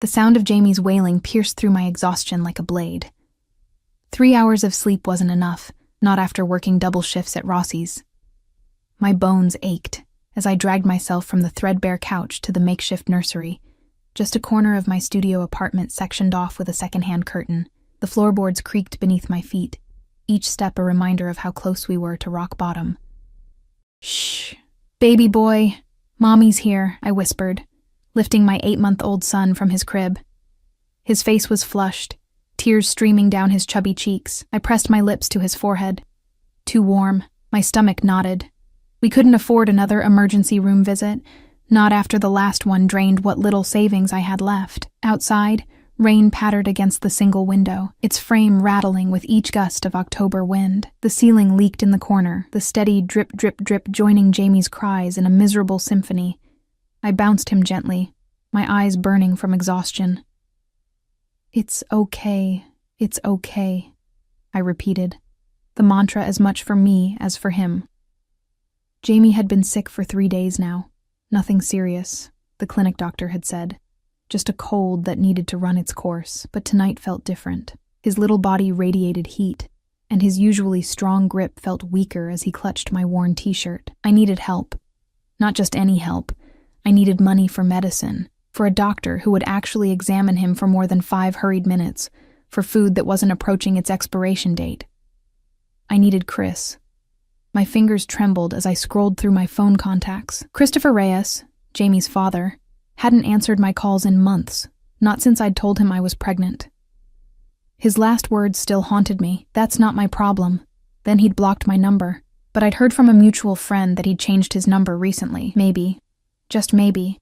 The sound of Jamie's wailing pierced through my exhaustion like a blade. 3 hours of sleep wasn't enough, not after working double shifts at Rossi's. My bones ached as I dragged myself from the threadbare couch to the makeshift nursery, just a corner of my studio apartment sectioned off with a second-hand curtain. The floorboards creaked beneath my feet, each step a reminder of how close we were to rock bottom. "Shh, baby boy, Mommy's here," I whispered, lifting my 8-month-old son from his crib. His face was flushed, tears streaming down his chubby cheeks. I pressed my lips to his forehead. Too warm, my stomach knotted. We couldn't afford another emergency room visit, not after the last one drained what little savings I had left. Outside, rain pattered against the single window, its frame rattling with each gust of October wind. The ceiling leaked in the corner, the steady drip, drip, drip joining Jamie's cries in a miserable symphony. I bounced him gently, my eyes burning from exhaustion. "It's okay, it's okay," I repeated, the mantra as much for me as for him. Jamie had been sick for 3 days now. Nothing serious, the clinic doctor had said. Just a cold that needed to run its course, but tonight felt different. His little body radiated heat, and his usually strong grip felt weaker as he clutched my worn t-shirt. I needed help. Not just any help. I needed money for medicine, for a doctor who would actually examine him for more than 5 hurried minutes, for food that wasn't approaching its expiration date. I needed Chris. My fingers trembled as I scrolled through my phone contacts. Christopher Reyes, Jamie's father, hadn't answered my calls in months, not since I'd told him I was pregnant. His last words still haunted me. "That's not my problem." Then he'd blocked my number, but I'd heard from a mutual friend that he'd changed his number recently. Maybe, just maybe,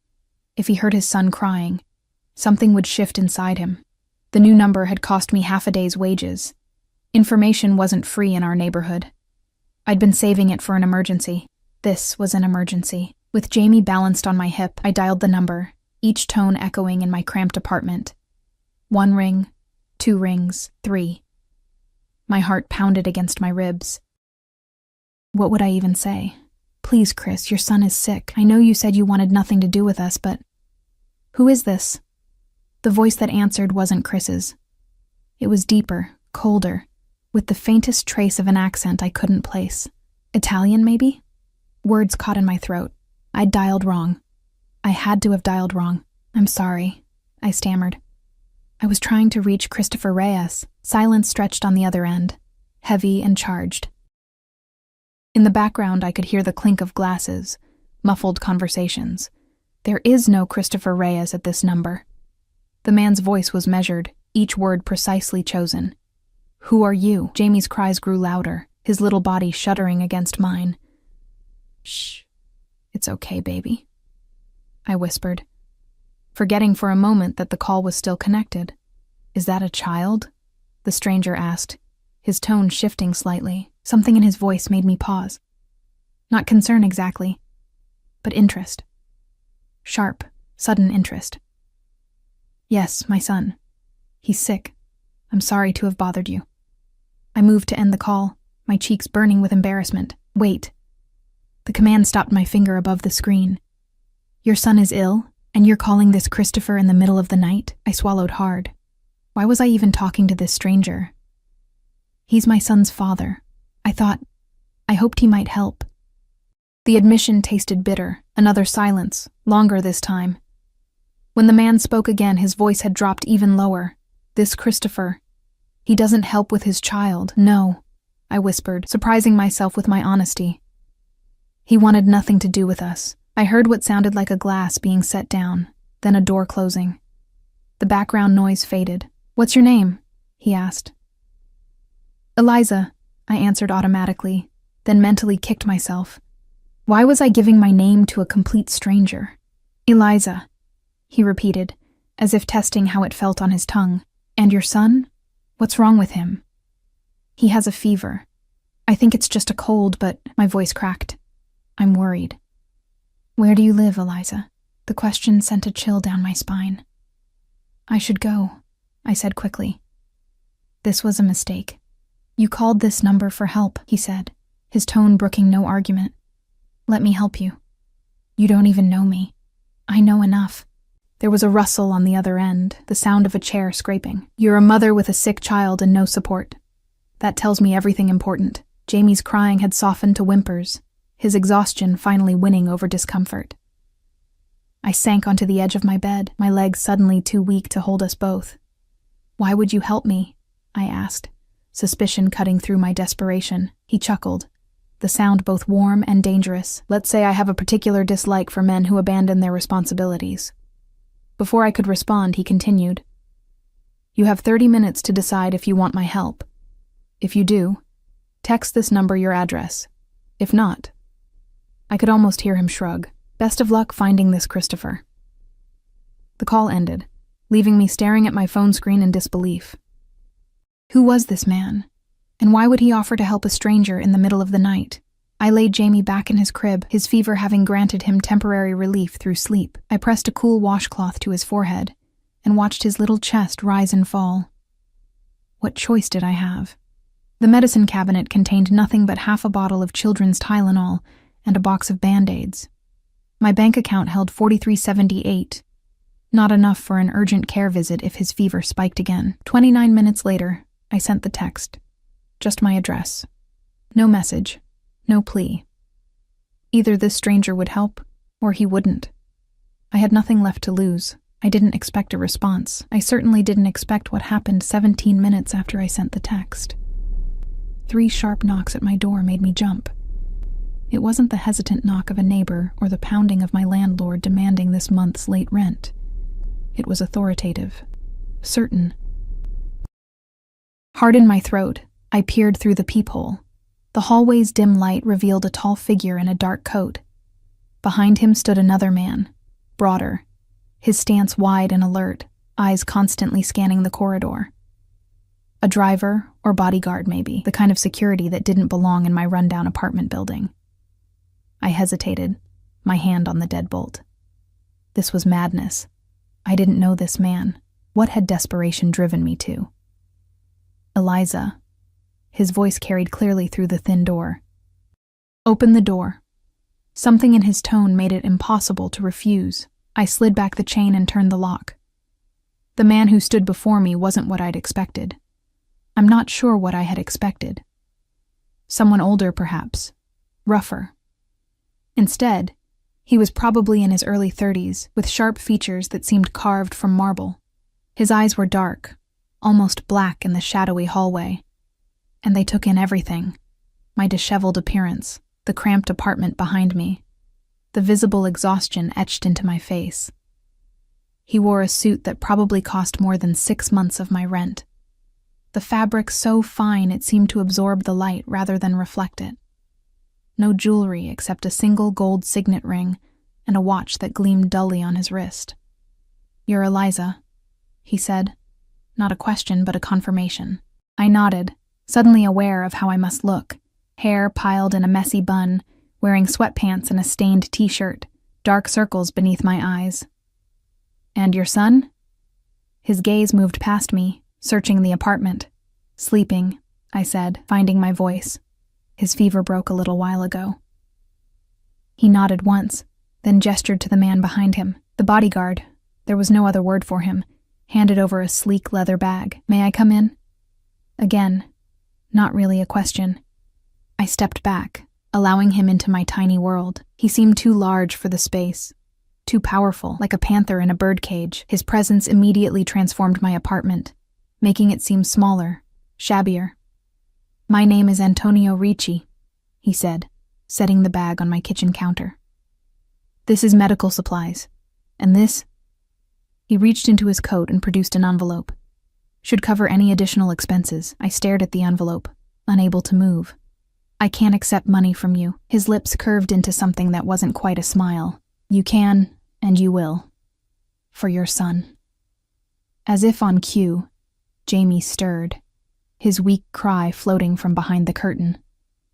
if he heard his son crying, something would shift inside him. The new number had cost me half a day's wages. Information wasn't free in our neighborhood. I'd been saving it for an emergency. This was an emergency. With Jamie balanced on my hip, I dialed the number, each tone echoing in my cramped apartment. 1 ring, 2 rings, 3. My heart pounded against my ribs. What would I even say? "Please, Chris, your son is sick. I know you said you wanted nothing to do with us, but..." "Who is this?" The voice that answered wasn't Chris's. It was deeper, colder, with the faintest trace of an accent I couldn't place. Italian, maybe? Words caught in my throat. I'd dialed wrong. I had to have dialed wrong. "I'm sorry," I stammered. I was trying to reach Christopher Reyes. Silence stretched on the other end, heavy and charged. In the background, I could hear the clink of glasses, muffled conversations. There is no Christopher Reyes at this number. The man's voice was measured, each word precisely chosen. "Who are you?" Jamie's cries grew louder, his little body shuddering against mine. "Shh, it's okay, baby," I whispered, forgetting for a moment that the call was still connected. "Is that a child?" the stranger asked, his tone shifting slightly. Something in his voice made me pause. Not concern exactly, but interest. Sharp, sudden interest. "Yes, my son. He's sick. I'm sorry to have bothered you." I moved to end the call, my cheeks burning with embarrassment. "Wait." The command stopped my finger above the screen. "Your son is ill, and you're calling this Christopher in the middle of the night?" I swallowed hard. Why was I even talking to this stranger? "He's my son's father." I hoped he might help. The admission tasted bitter. Another silence, longer this time. When the man spoke again, his voice had dropped even lower. "This Christopher, he doesn't help with his child." "No," I whispered, surprising myself with my honesty. "He wanted nothing to do with us." I heard what sounded like a glass being set down, then a door closing. The background noise faded. "What's your name?" he asked. "Eliza," I answered automatically, then mentally kicked myself. Why was I giving my name to a complete stranger? "Eliza," he repeated, as if testing how it felt on his tongue. "And your son? What's wrong with him?" "He has a fever. I think it's just a cold, but..." My voice cracked. "I'm worried." "Where do you live, Eliza?" The question sent a chill down my spine. "I should go," I said quickly. This was a mistake. "You called this number for help," he said, his tone brooking no argument. "Let me help you. You don't even know me. I know enough." There was a rustle on the other end, the sound of a chair scraping. "You're a mother with a sick child and no support. That tells me everything important." Jamie's crying had softened to whimpers, his exhaustion finally winning over discomfort. I sank onto the edge of my bed, my legs suddenly too weak to hold us both. "Why would you help me?" I asked, suspicion cutting through my desperation. He chuckled, the sound both warm and dangerous. "Let's say I have a particular dislike for men who abandon their responsibilities." Before I could respond, he continued, "You have 30 minutes to decide if you want my help. If you do, text this number your address. If not..." I could almost hear him shrug. "Best of luck finding this Christopher." The call ended, leaving me staring at my phone screen in disbelief. Who was this man? And why would he offer to help a stranger in the middle of the night? I laid Jamie back in his crib, his fever having granted him temporary relief through sleep. I pressed a cool washcloth to his forehead and watched his little chest rise and fall. What choice did I have? The medicine cabinet contained nothing but half a bottle of children's Tylenol and a box of Band-Aids. My bank account held $43.78, not enough for an urgent care visit if his fever spiked again. 29 minutes later, I sent the text. Just my address. No message. No plea. Either this stranger would help, or he wouldn't. I had nothing left to lose. I didn't expect a response. I certainly didn't expect what happened 17 minutes after I sent the text. 3 sharp knocks at my door made me jump. It wasn't the hesitant knock of a neighbor or the pounding of my landlord demanding this month's late rent. It was authoritative. Certain. Hard in my throat, I peered through the peephole. The hallway's dim light revealed a tall figure in a dark coat. Behind him stood another man, broader, his stance wide and alert, eyes constantly scanning the corridor. A driver or bodyguard, maybe, the kind of security that didn't belong in my rundown apartment building. I hesitated, my hand on the deadbolt. This was madness. I didn't know this man. What had desperation driven me to? "Eliza." His voice carried clearly through the thin door. "Open the door." Something in his tone made it impossible to refuse. I slid back the chain and turned the lock. The man who stood before me wasn't what I'd expected. I'm not sure what I had expected. Someone older, perhaps. Rougher. Instead, he was probably in his early 30s, with sharp features that seemed carved from marble. His eyes were dark, almost black in the shadowy hallway, and they took in everything. My disheveled appearance, the cramped apartment behind me, the visible exhaustion etched into my face. He wore a suit that probably cost more than 6 months of my rent. The fabric so fine it seemed to absorb the light rather than reflect it. No jewelry except a single gold signet ring and a watch that gleamed dully on his wrist. "You're Eliza," he said. Not a question, but a confirmation. I nodded, suddenly aware of how I must look. Hair piled in a messy bun, wearing sweatpants and a stained t-shirt, dark circles beneath my eyes. "And your son?" His gaze moved past me, searching the apartment. "Sleeping," I said, finding my voice. His fever broke a little while ago. He nodded once, then gestured to the man behind him. The bodyguard, there was no other word for him, handed over a sleek leather bag. "May I come in?" Again, not really a question. I stepped back, allowing him into my tiny world. He seemed too large for the space, too powerful, like a panther in a birdcage. His presence immediately transformed my apartment, making it seem smaller, shabbier. "My name is Antonio Ricci," he said, setting the bag on my kitchen counter. "This is medical supplies, and this..." He reached into his coat and produced an envelope. "Should cover any additional expenses." I stared at the envelope, unable to move. "I can't accept money from you." His lips curved into something that wasn't quite a smile. "You can, and you will. For your son." As if on cue, Jamie stirred, his weak cry floating from behind the curtain.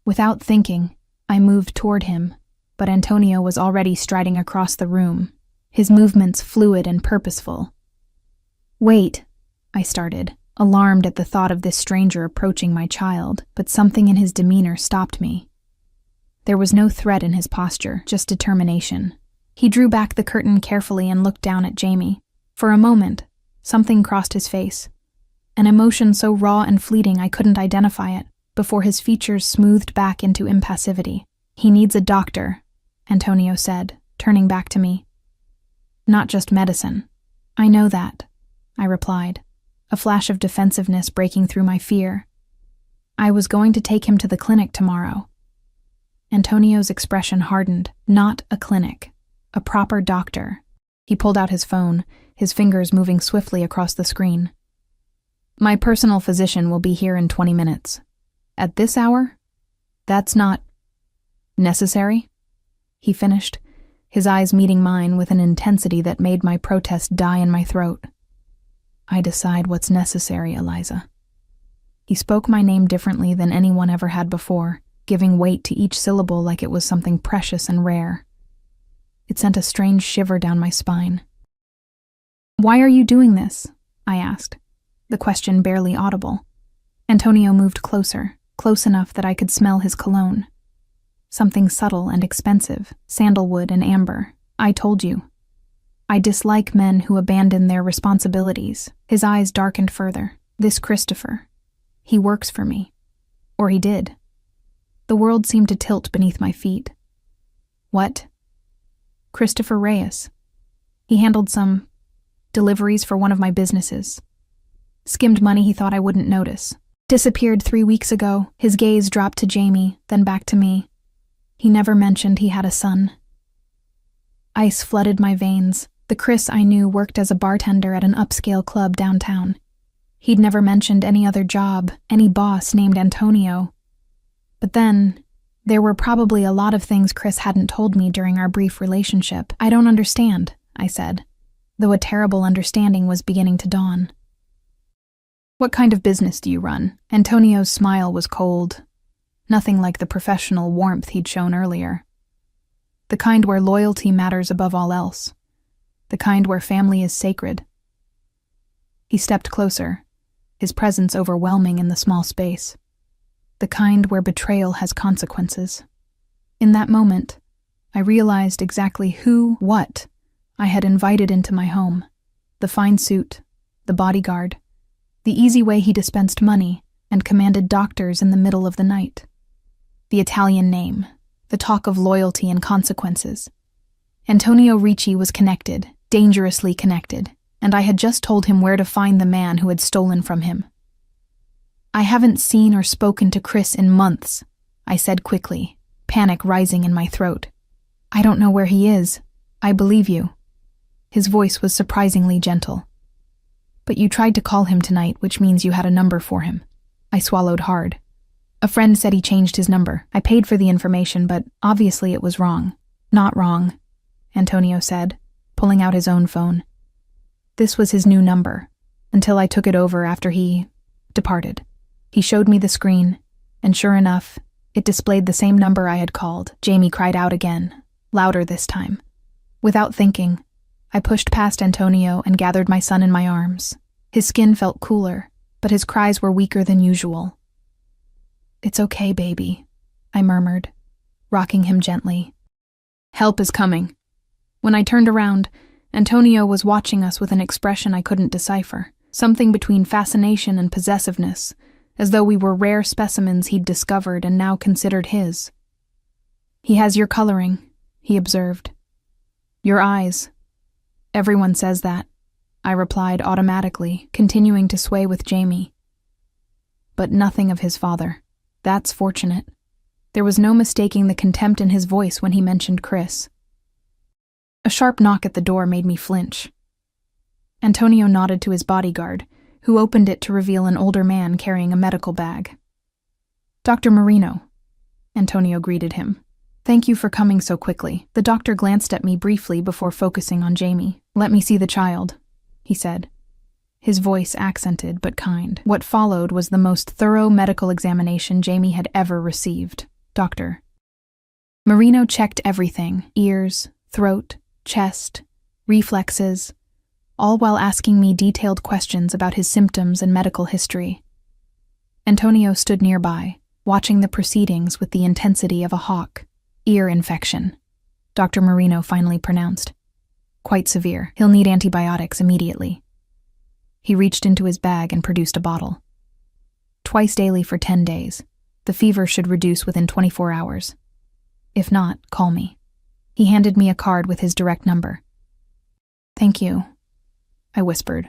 Without thinking, I moved toward him, but Antonio was already striding across the room, his movements fluid and purposeful. "Wait," I started, alarmed at the thought of this stranger approaching my child, but something in his demeanor stopped me. There was no threat in his posture, just determination. He drew back the curtain carefully and looked down at Jamie. For a moment, something crossed his face. An emotion so raw and fleeting I couldn't identify it, before his features smoothed back into impassivity. "He needs a doctor," Antonio said, turning back to me. "Not just medicine." "I know that," I replied, a flash of defensiveness breaking through my fear. "I was going to take him to the clinic tomorrow." Antonio's expression hardened. "Not a clinic. A proper doctor." He pulled out his phone, his fingers moving swiftly across the screen. "My personal physician will be here in 20 minutes. At this hour? That's not necessary?" he finished, his eyes meeting mine with an intensity that made my protest die in my throat. "I decide what's necessary, Eliza." He spoke my name differently than anyone ever had before, giving weight to each syllable like it was something precious and rare. It sent a strange shiver down my spine. "Why are you doing this?" I asked, the question barely audible. Antonio moved closer, close enough that I could smell his cologne. Something subtle and expensive, sandalwood and amber. "I told you. I dislike men who abandon their responsibilities." His eyes darkened further. "This Christopher. He works for me. Or he did." The world seemed to tilt beneath my feet. "What?" "Christopher Reyes. He handled some deliveries for one of my businesses. Skimmed money he thought I wouldn't notice. Disappeared 3 weeks ago." His gaze dropped to Jamie, then back to me. "He never mentioned he had a son." Ice flooded my veins. The Chris I knew worked as a bartender at an upscale club downtown. He'd never mentioned any other job, any boss named Antonio. But then, there were probably a lot of things Chris hadn't told me during our brief relationship. "I don't understand," I said, though a terrible understanding was beginning to dawn. "What kind of business do you run?" Antonio's smile was cold, nothing like the professional warmth he'd shown earlier. "The kind where loyalty matters above all else. The kind where family is sacred." He stepped closer, his presence overwhelming in the small space. "The kind where betrayal has consequences." In that moment, I realized exactly what I had invited into my home. The fine suit, the bodyguard, the easy way he dispensed money and commanded doctors in the middle of the night. The Italian name, the talk of loyalty and consequences. Antonio Ricci was connected, dangerously connected, and I had just told him where to find the man who had stolen from him. "I haven't seen or spoken to Chris in months," I said quickly, panic rising in my throat. "I don't know where he is. I believe you." His voice was surprisingly gentle. "But you tried to call him tonight, which means you had a number for him." I swallowed hard. "A friend said he changed his number. I paid for the information, but obviously it was wrong." "Not wrong," Antonio said, pulling out his own phone. "This was his new number, until I took it over after he departed." He showed me the screen, and sure enough, it displayed the same number I had called. Jamie cried out again, louder this time. Without thinking, I pushed past Antonio and gathered my son in my arms. His skin felt cooler, but his cries were weaker than usual. "It's okay, baby," I murmured, rocking him gently. "Help is coming." When I turned around, Antonio was watching us with an expression I couldn't decipher, something between fascination and possessiveness, as though we were rare specimens he'd discovered and now considered his. "He has your coloring," he observed. "Your eyes. Everyone says that," I replied automatically, continuing to sway with Jamie. "But nothing of his father. That's fortunate." There was no mistaking the contempt in his voice when he mentioned Chris. A sharp knock at the door made me flinch. Antonio nodded to his bodyguard, who opened it to reveal an older man carrying a medical bag. "Dr. Marino," Antonio greeted him. "Thank you for coming so quickly." The doctor glanced at me briefly before focusing on Jamie. "Let me see the child," he said, his voice accented but kind. What followed was the most thorough medical examination Jamie had ever received. Dr. Marino checked everything: ears, throat, chest, reflexes, all while asking me detailed questions about his symptoms and medical history. Antonio stood nearby, watching the proceedings with the intensity of a hawk. "Ear infection," Dr. Marino finally pronounced. Quite severe. He'll need antibiotics immediately. He reached into his bag and produced a bottle. Twice daily for 10 days. The fever should reduce within 24 hours. If not, call me. He handed me a card with his direct number. Thank you, I whispered,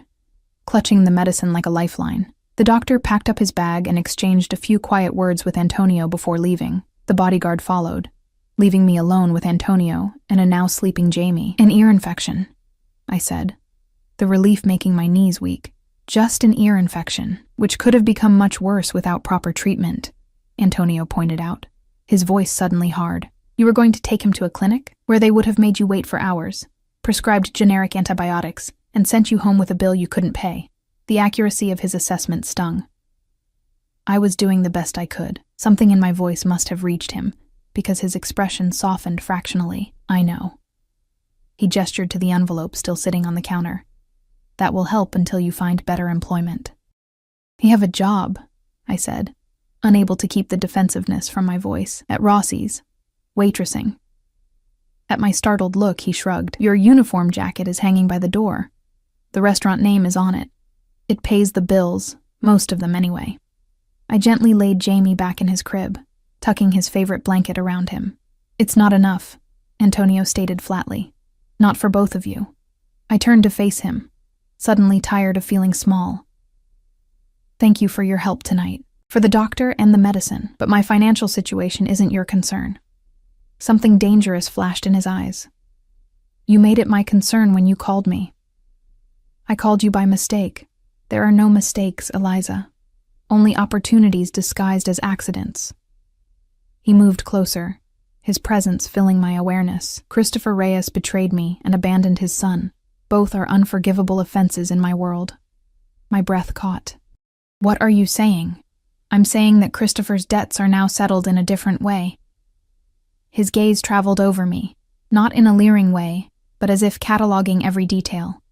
clutching the medicine like a lifeline. The doctor packed up his bag and exchanged a few quiet words with Antonio before leaving. The bodyguard followed, leaving me alone with Antonio and a now sleeping Jamie. An ear infection, I said, the relief making my knees weak. Just an ear infection, which could have become much worse without proper treatment, Antonio pointed out, his voice suddenly hard. You were going to take him to a clinic, where they would have made you wait for hours, prescribed generic antibiotics, and sent you home with a bill you couldn't pay. The accuracy of his assessment stung. I was doing the best I could. Something in my voice must have reached him, because his expression softened fractionally. I know. He gestured to the envelope still sitting on the counter. That will help until you find better employment. You have a job, I said, unable to keep the defensiveness from my voice. At Rossi's. Waitressing. At my startled look, he shrugged. Your uniform jacket is hanging by the door. The restaurant name is on it. It pays the bills, most of them anyway. I gently laid Jamie back in his crib, tucking his favorite blanket around him. It's not enough, Antonio stated flatly. Not for both of you. I turned to face him, suddenly tired of feeling small. Thank you for your help tonight, for the doctor and the medicine, but my financial situation isn't your concern. Something dangerous flashed in his eyes. You made it my concern when you called me. I called you by mistake. There are no mistakes, Eliza. Only opportunities disguised as accidents. He moved closer, his presence filling my awareness. Christopher Reyes betrayed me and abandoned his son. Both are unforgivable offenses in my world. My breath caught. What are you saying? I'm saying that Christopher's debts are now settled in a different way. His gaze traveled over me, not in a leering way, but as if cataloging every detail.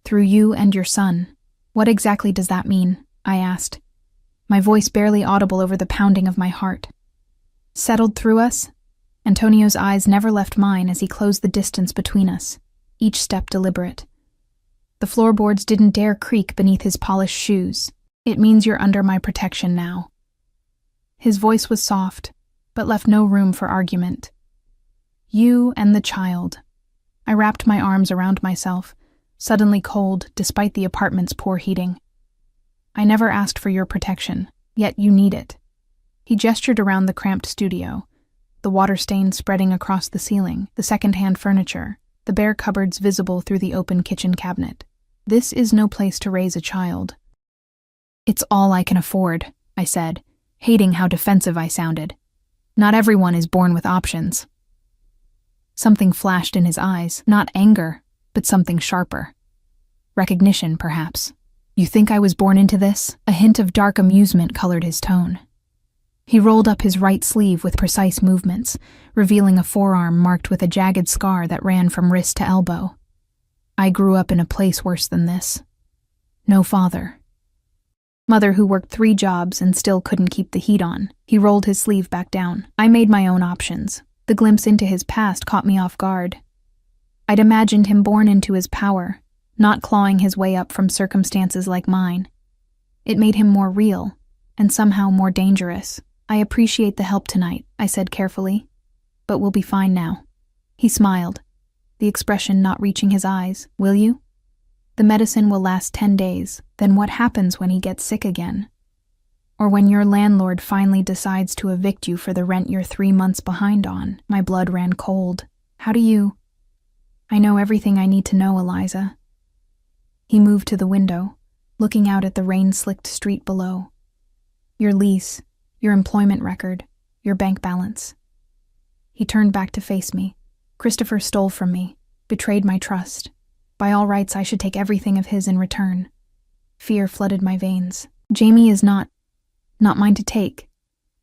Through you and your son. What exactly does that mean? I asked, my voice barely audible over the pounding of my heart. Settled through us? Antonio's eyes never left mine as he closed the distance between us, each step deliberate. The floorboards didn't dare creak beneath his polished shoes. It means you're under my protection now. His voice was soft, but left no room for argument. You and the child. I wrapped my arms around myself, suddenly cold despite the apartment's poor heating. I never asked for your protection, yet you need it. He gestured around the cramped studio, the water stains spreading across the ceiling, the second-hand furniture, the bare cupboards visible through the open kitchen cabinet. This is no place to raise a child. It's all I can afford, I said, hating how defensive I sounded. Not everyone is born with options. Something flashed in his eyes, not anger, but something sharper. Recognition, perhaps. You think I was born into this? A hint of dark amusement colored his tone. He rolled up his right sleeve with precise movements, revealing a forearm marked with a jagged scar that ran from wrist to elbow. I grew up in a place worse than this. No father. Mother who worked 3 jobs and still couldn't keep the heat on. He rolled his sleeve back down. I made my own options. The glimpse into his past caught me off guard. I'd imagined him born into his power, not clawing his way up from circumstances like mine. It made him more real, and somehow more dangerous. I appreciate the help tonight, I said carefully, but we'll be fine now. He smiled, the expression not reaching his eyes. Will you? The medicine will last 10 days. Then what happens when he gets sick again? Or when your landlord finally decides to evict you for the rent you're 3 months behind on? My blood ran cold. How do you? I know everything I need to know, Eliza. He moved to the window, looking out at the rain-slicked street below. Your lease, your employment record, your bank balance. He turned back to face me. Christopher stole from me, betrayed my trust. By all rights, I should take everything of his in return. Fear flooded my veins. Jamie is not mine to take.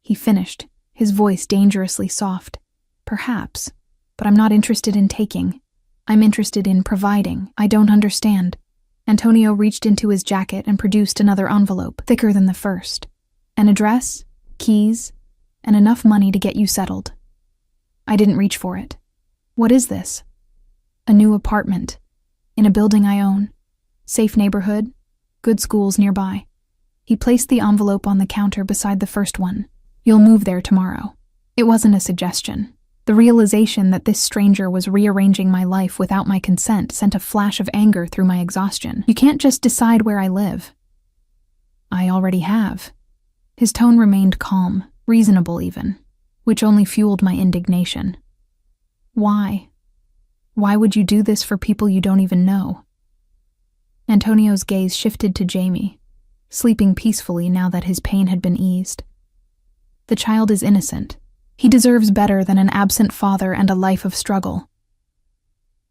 He finished, his voice dangerously soft. Perhaps, but I'm not interested in taking. I'm interested in providing. I don't understand. Antonio reached into his jacket and produced another envelope, thicker than the first. An address, keys, and enough money to get you settled. I didn't reach for it. What is this? A new apartment. In a building I own. Safe neighborhood. Good schools nearby. He placed the envelope on the counter beside the first one. You'll move there tomorrow. It wasn't a suggestion. The realization that this stranger was rearranging my life without my consent sent a flash of anger through my exhaustion. You can't just decide where I live. I already have. His tone remained calm, reasonable even, which only fueled my indignation. Why? Why would you do this for people you don't even know? Antonio's gaze shifted to Jamie, sleeping peacefully now that his pain had been eased. The child is innocent. He deserves better than an absent father and a life of struggle.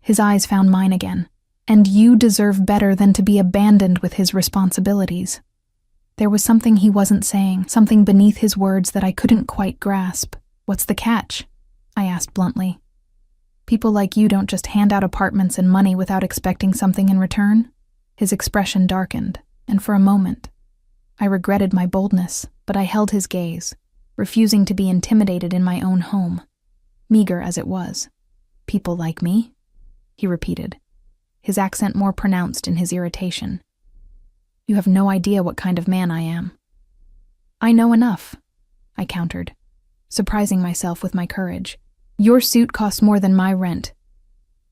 His eyes found mine again. And you deserve better than to be abandoned with his responsibilities. There was something he wasn't saying, something beneath his words that I couldn't quite grasp. What's the catch? I asked bluntly. People like you don't just hand out apartments and money without expecting something in return? His expression darkened, and for a moment, I regretted my boldness, but I held his gaze, refusing to be intimidated in my own home, meager as it was. People like me? He repeated, his accent more pronounced in his irritation. You have no idea what kind of man I am. I know enough, I countered, surprising myself with my courage. Your suit costs more than my rent.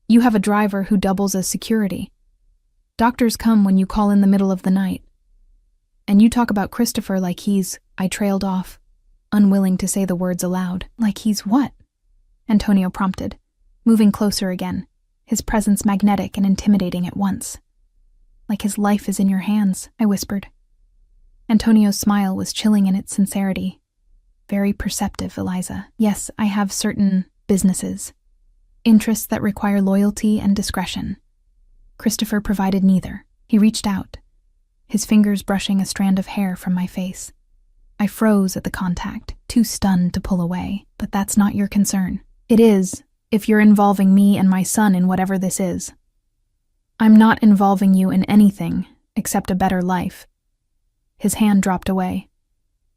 You have a driver who doubles as security. Doctors come when you call in the middle of the night. And you talk about Christopher like he's... I trailed off, unwilling to say the words aloud. Like he's what? Antonio prompted, moving closer again, his presence magnetic and intimidating at once. Like his life is in your hands, I whispered. Antonio's smile was chilling in its sincerity. Very perceptive, Eliza. Yes, I have certain businesses, interests that require loyalty and discretion. Christopher provided neither. He reached out, his fingers brushing a strand of hair from my face. I froze at the contact, too stunned to pull away, but that's not your concern. It is, if you're involving me and my son in whatever this is. I'm not involving you in anything except a better life. His hand dropped away.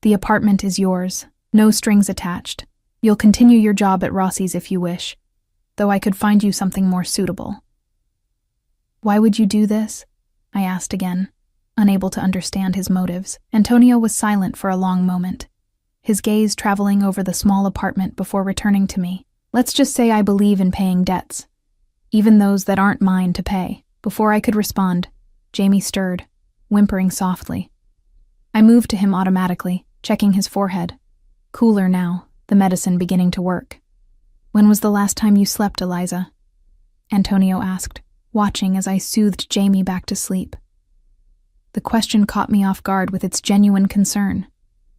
The apartment is yours, no strings attached. You'll continue your job at Rossi's if you wish, though I could find you something more suitable. Why would you do this? I asked again, unable to understand his motives. Antonio was silent for a long moment, his gaze traveling over the small apartment before returning to me. Let's just say I believe in paying debts, even those that aren't mine to pay. Before I could respond, Jamie stirred, whimpering softly. I moved to him automatically, checking his forehead. Cooler now, the medicine beginning to work. When was the last time you slept, Eliza? Antonio asked, watching as I soothed Jamie back to sleep. The question caught me off guard with its genuine concern.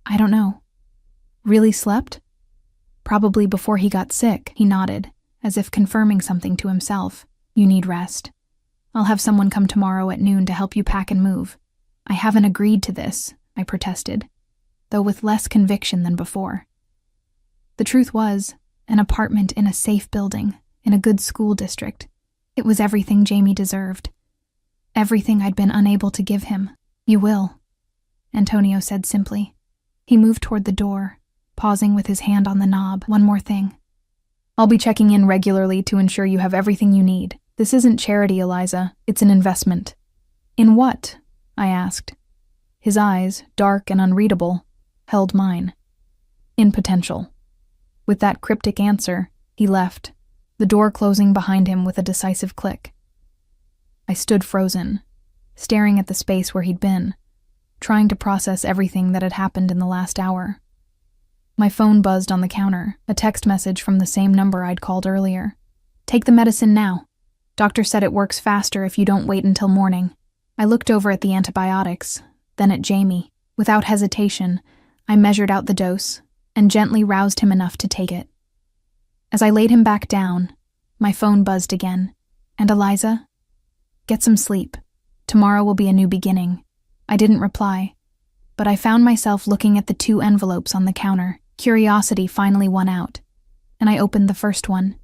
I don't know. Really slept? Probably before he got sick, he nodded, as if confirming something to himself. You need rest. I'll have someone come tomorrow at noon to help you pack and move. I haven't agreed to this, I protested, though with less conviction than before. The truth was, an apartment in a safe building, in a good school district. It was everything Jamie deserved. Everything I'd been unable to give him. You will, Antonio said simply. He moved toward the door, pausing with his hand on the knob. One more thing. I'll be checking in regularly to ensure you have everything you need. This isn't charity, Eliza. It's an investment. In what? I asked. His eyes, dark and unreadable, held mine. In potential. With that cryptic answer, he left, the door closing behind him with a decisive click. I stood frozen, staring at the space where he'd been, trying to process everything that had happened in the last hour. My phone buzzed on the counter, a text message from the same number I'd called earlier. Take the medicine now. Doctor said it works faster if you don't wait until morning. I looked over at the antibiotics, then at Jamie. Without hesitation, I measured out the dose and gently roused him enough to take it. As I laid him back down, my phone buzzed again. And Eliza? Get some sleep. Tomorrow will be a new beginning. I didn't reply, but I found myself looking at the 2 envelopes on the counter. Curiosity finally won out, and I opened the first one.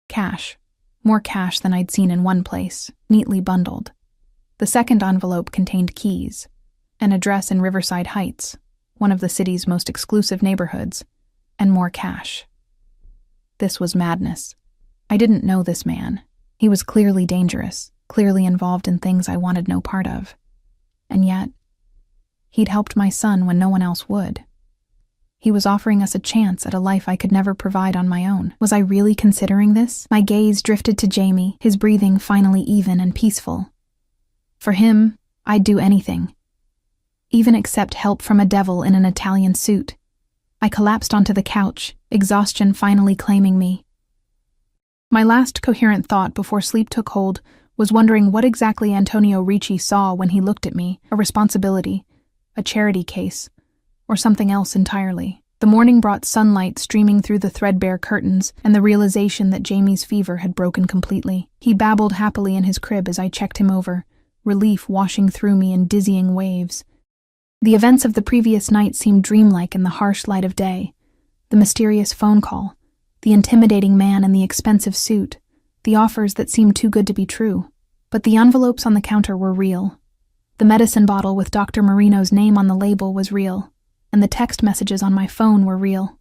Cash. More cash than I'd seen in one place, neatly bundled. The second envelope contained keys, an address in Riverside Heights, one of the city's most exclusive neighborhoods, and more cash. This was madness. I didn't know this man. He was clearly dangerous, clearly involved in things I wanted no part of. And yet, he'd helped my son when no one else would. He was offering us a chance at a life I could never provide on my own. Was I really considering this? My gaze drifted to Jamie, his breathing finally even and peaceful. For him, I'd do anything. Even accept help from a devil in an Italian suit. I collapsed onto the couch, exhaustion finally claiming me. My last coherent thought before sleep took hold was wondering what exactly Antonio Ricci saw when he looked at me, a responsibility, a charity case, or something else entirely. The morning brought sunlight streaming through the threadbare curtains and the realization that Jamie's fever had broken completely. He babbled happily in his crib as I checked him over, relief washing through me in dizzying waves. The events of the previous night seemed dreamlike in the harsh light of day. The mysterious phone call, the intimidating man in the expensive suit, the offers that seemed too good to be true. But the envelopes on the counter were real. The medicine bottle with Dr. Marino's name on the label was real, and the text messages on my phone were real.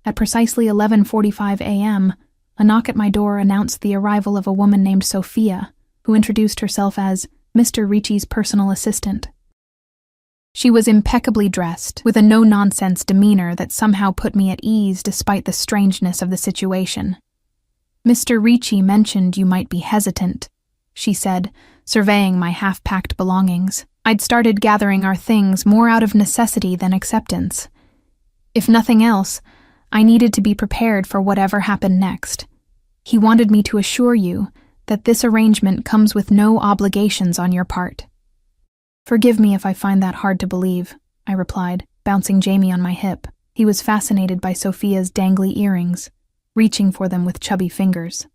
At precisely 11:45 a.m., a knock at my door announced the arrival of a woman named Sophia, who introduced herself as Mr. Ricci's personal assistant. She was impeccably dressed, with a no-nonsense demeanor that somehow put me at ease despite the strangeness of the situation. "Mr. Ricci mentioned you might be hesitant," she said, surveying my half-packed belongings. I'd started gathering our things more out of necessity than acceptance. If nothing else, I needed to be prepared for whatever happened next. He wanted me to assure you that this arrangement comes with no obligations on your part. "Forgive me if I find that hard to believe," I replied, bouncing Jamie on my hip. He was fascinated by Sophia's dangly earrings, reaching for them with chubby fingers.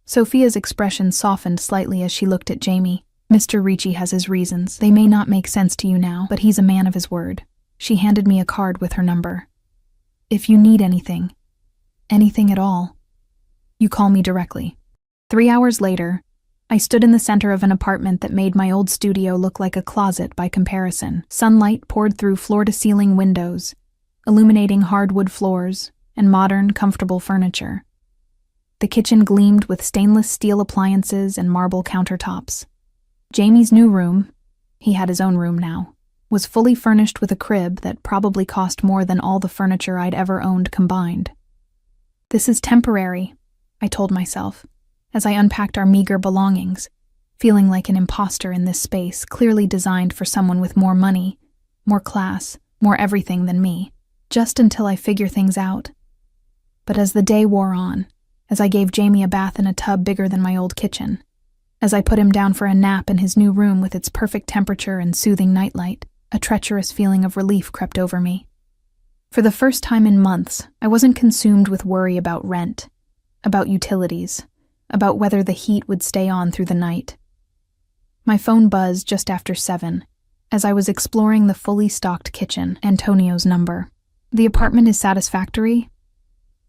Sophia's expression softened slightly as she looked at Jamie. "Mr. Ricci has his reasons. They may not make sense to you now, but he's a man of his word." She handed me a card with her number. "If you need anything at all, you call me directly." 3 hours later, I stood in the center of an apartment that made my old studio look like a closet by comparison. Sunlight poured through floor-to-ceiling windows, illuminating hardwood floors and modern, comfortable furniture. The kitchen gleamed with stainless steel appliances and marble countertops. Jamie's new room, he had his own room now, was fully furnished with a crib that probably cost more than all the furniture I'd ever owned combined. "This is temporary," I told myself, as I unpacked our meager belongings, feeling like an imposter in this space clearly designed for someone with more money, more class, more everything than me, just until I figure things out. But as the day wore on, as I gave Jamie a bath in a tub bigger than my old kitchen, as I put him down for a nap in his new room with its perfect temperature and soothing nightlight, a treacherous feeling of relief crept over me. For the first time in months, I wasn't consumed with worry about rent, about utilities, about whether the heat would stay on through the night. My phone buzzed just after 7, as I was exploring the fully stocked kitchen. Antonio's number. "The apartment is satisfactory?"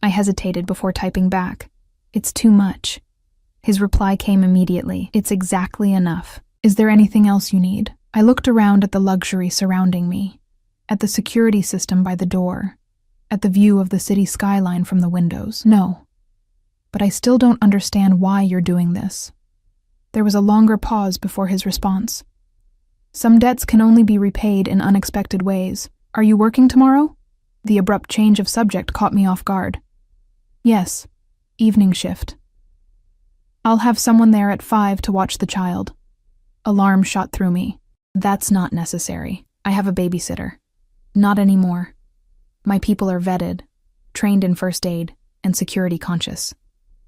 I hesitated before typing back. "It's too much." His reply came immediately. "It's exactly enough. Is there anything else you need?" I looked around at the luxury surrounding me, at the security system by the door, at the view of the city skyline from the windows. "No. But I still don't understand why you're doing this." There was a longer pause before his response. "Some debts can only be repaid in unexpected ways. Are you working tomorrow?" The abrupt change of subject caught me off guard. "Yes, evening shift." "I'll have someone there at 5 to watch the child." Alarm shot through me. "That's not necessary. I have a babysitter." "Not anymore. My people are vetted, trained in first aid, and security conscious."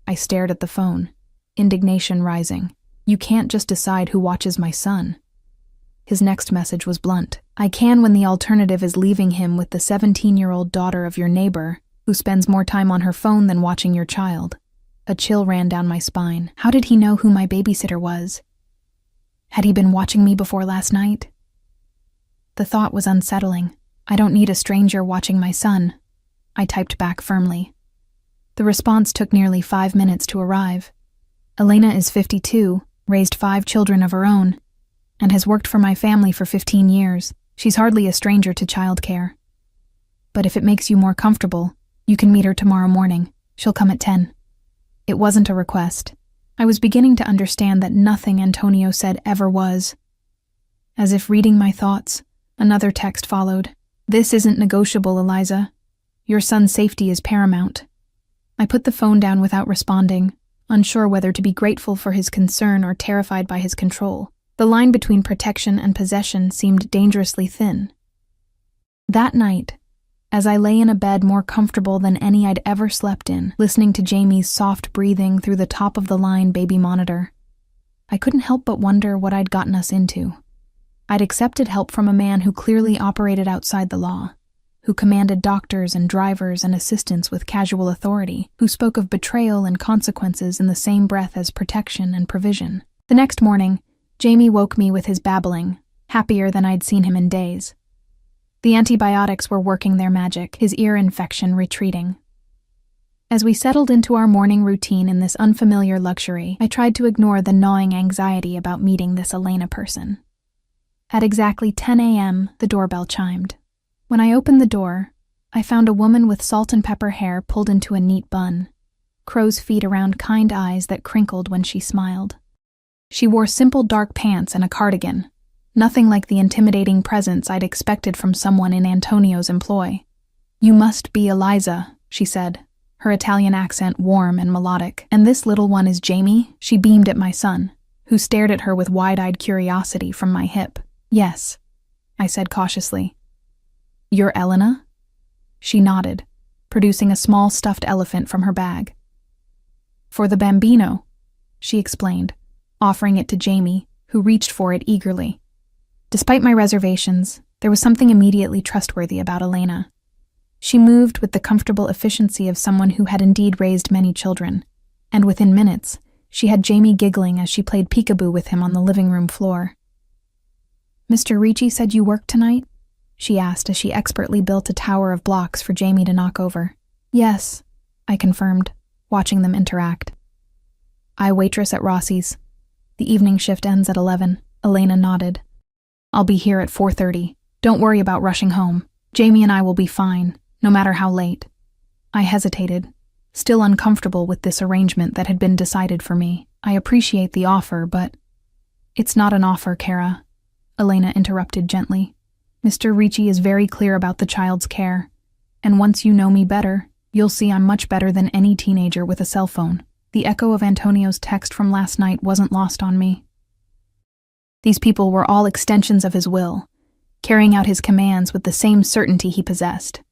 I stared at the phone, indignation rising. "You can't just decide who watches my son." His next message was blunt. "I can when the alternative is leaving him with the 17-year-old daughter of your neighbor, who spends more time on her phone than watching your child." A chill ran down my spine. How did he know who my babysitter was? Had he been watching me before last night? The thought was unsettling. "I don't need a stranger watching my son," I typed back firmly. The response took nearly 5 minutes to arrive. "Elena is 52, raised 5 children of her own, and has worked for my family for 15 years. She's hardly a stranger to childcare. But if it makes you more comfortable, you can meet her tomorrow morning. She'll come at 10. It wasn't a request. I was beginning to understand that nothing Antonio said ever was. As if reading my thoughts, another text followed. This isn't negotiable, Eliza. Your son's safety is paramount. I put the phone down without responding, unsure whether to be grateful for his concern or terrified by his control. The line between protection and possession seemed dangerously thin. That night, as I lay in a bed more comfortable than any I'd ever slept in, listening to Jamie's soft breathing through the top-of-the-line baby monitor, I couldn't help but wonder what I'd gotten us into. I'd accepted help from a man who clearly operated outside the law, who commanded doctors and drivers and assistants with casual authority, who spoke of betrayal and consequences in the same breath as protection and provision. The next morning, Jamie woke me with his babbling, happier than I'd seen him in days. The antibiotics were working their magic, his ear infection retreating. As we settled into our morning routine in this unfamiliar luxury, I tried to ignore the gnawing anxiety about meeting this Elena person. At exactly 10 a.m., the doorbell chimed. When I opened the door, I found a woman with salt and pepper hair pulled into a neat bun, crow's feet around kind eyes that crinkled when she smiled. She wore simple dark pants and a cardigan, nothing like the intimidating presence I'd expected from someone in Antonio's employ. "You must be Eliza," she said, her Italian accent warm and melodic. "And this little one is Jamie?" She beamed at my son, who stared at her with wide-eyed curiosity from my hip. "Yes," I said cautiously. "You're Elena?" She nodded, producing a small stuffed elephant from her bag. "For the bambino," she explained, offering it to Jamie, who reached for it eagerly. Despite my reservations, there was something immediately trustworthy about Elena. She moved with the comfortable efficiency of someone who had indeed raised many children, and within minutes, she had Jamie giggling as she played peekaboo with him on the living room floor. "Mr. Ricci said you worked tonight?" she asked as she expertly built a tower of blocks for Jamie to knock over. "Yes," I confirmed, watching them interact. "I waitress at Rossi's. The evening shift ends at 11. Elena nodded. "I'll be here at 4:30. Don't worry about rushing home. Jamie and I will be fine, no matter how late." I hesitated, still uncomfortable with this arrangement that had been decided for me. "I appreciate the offer, but—" "It's not an offer, Kara," Elena interrupted gently. "Mr. Ricci is very clear about the child's care, and once you know me better, you'll see I'm much better than any teenager with a cell phone." The echo of Antonio's text from last night wasn't lost on me. These people were all extensions of his will, carrying out his commands with the same certainty he possessed.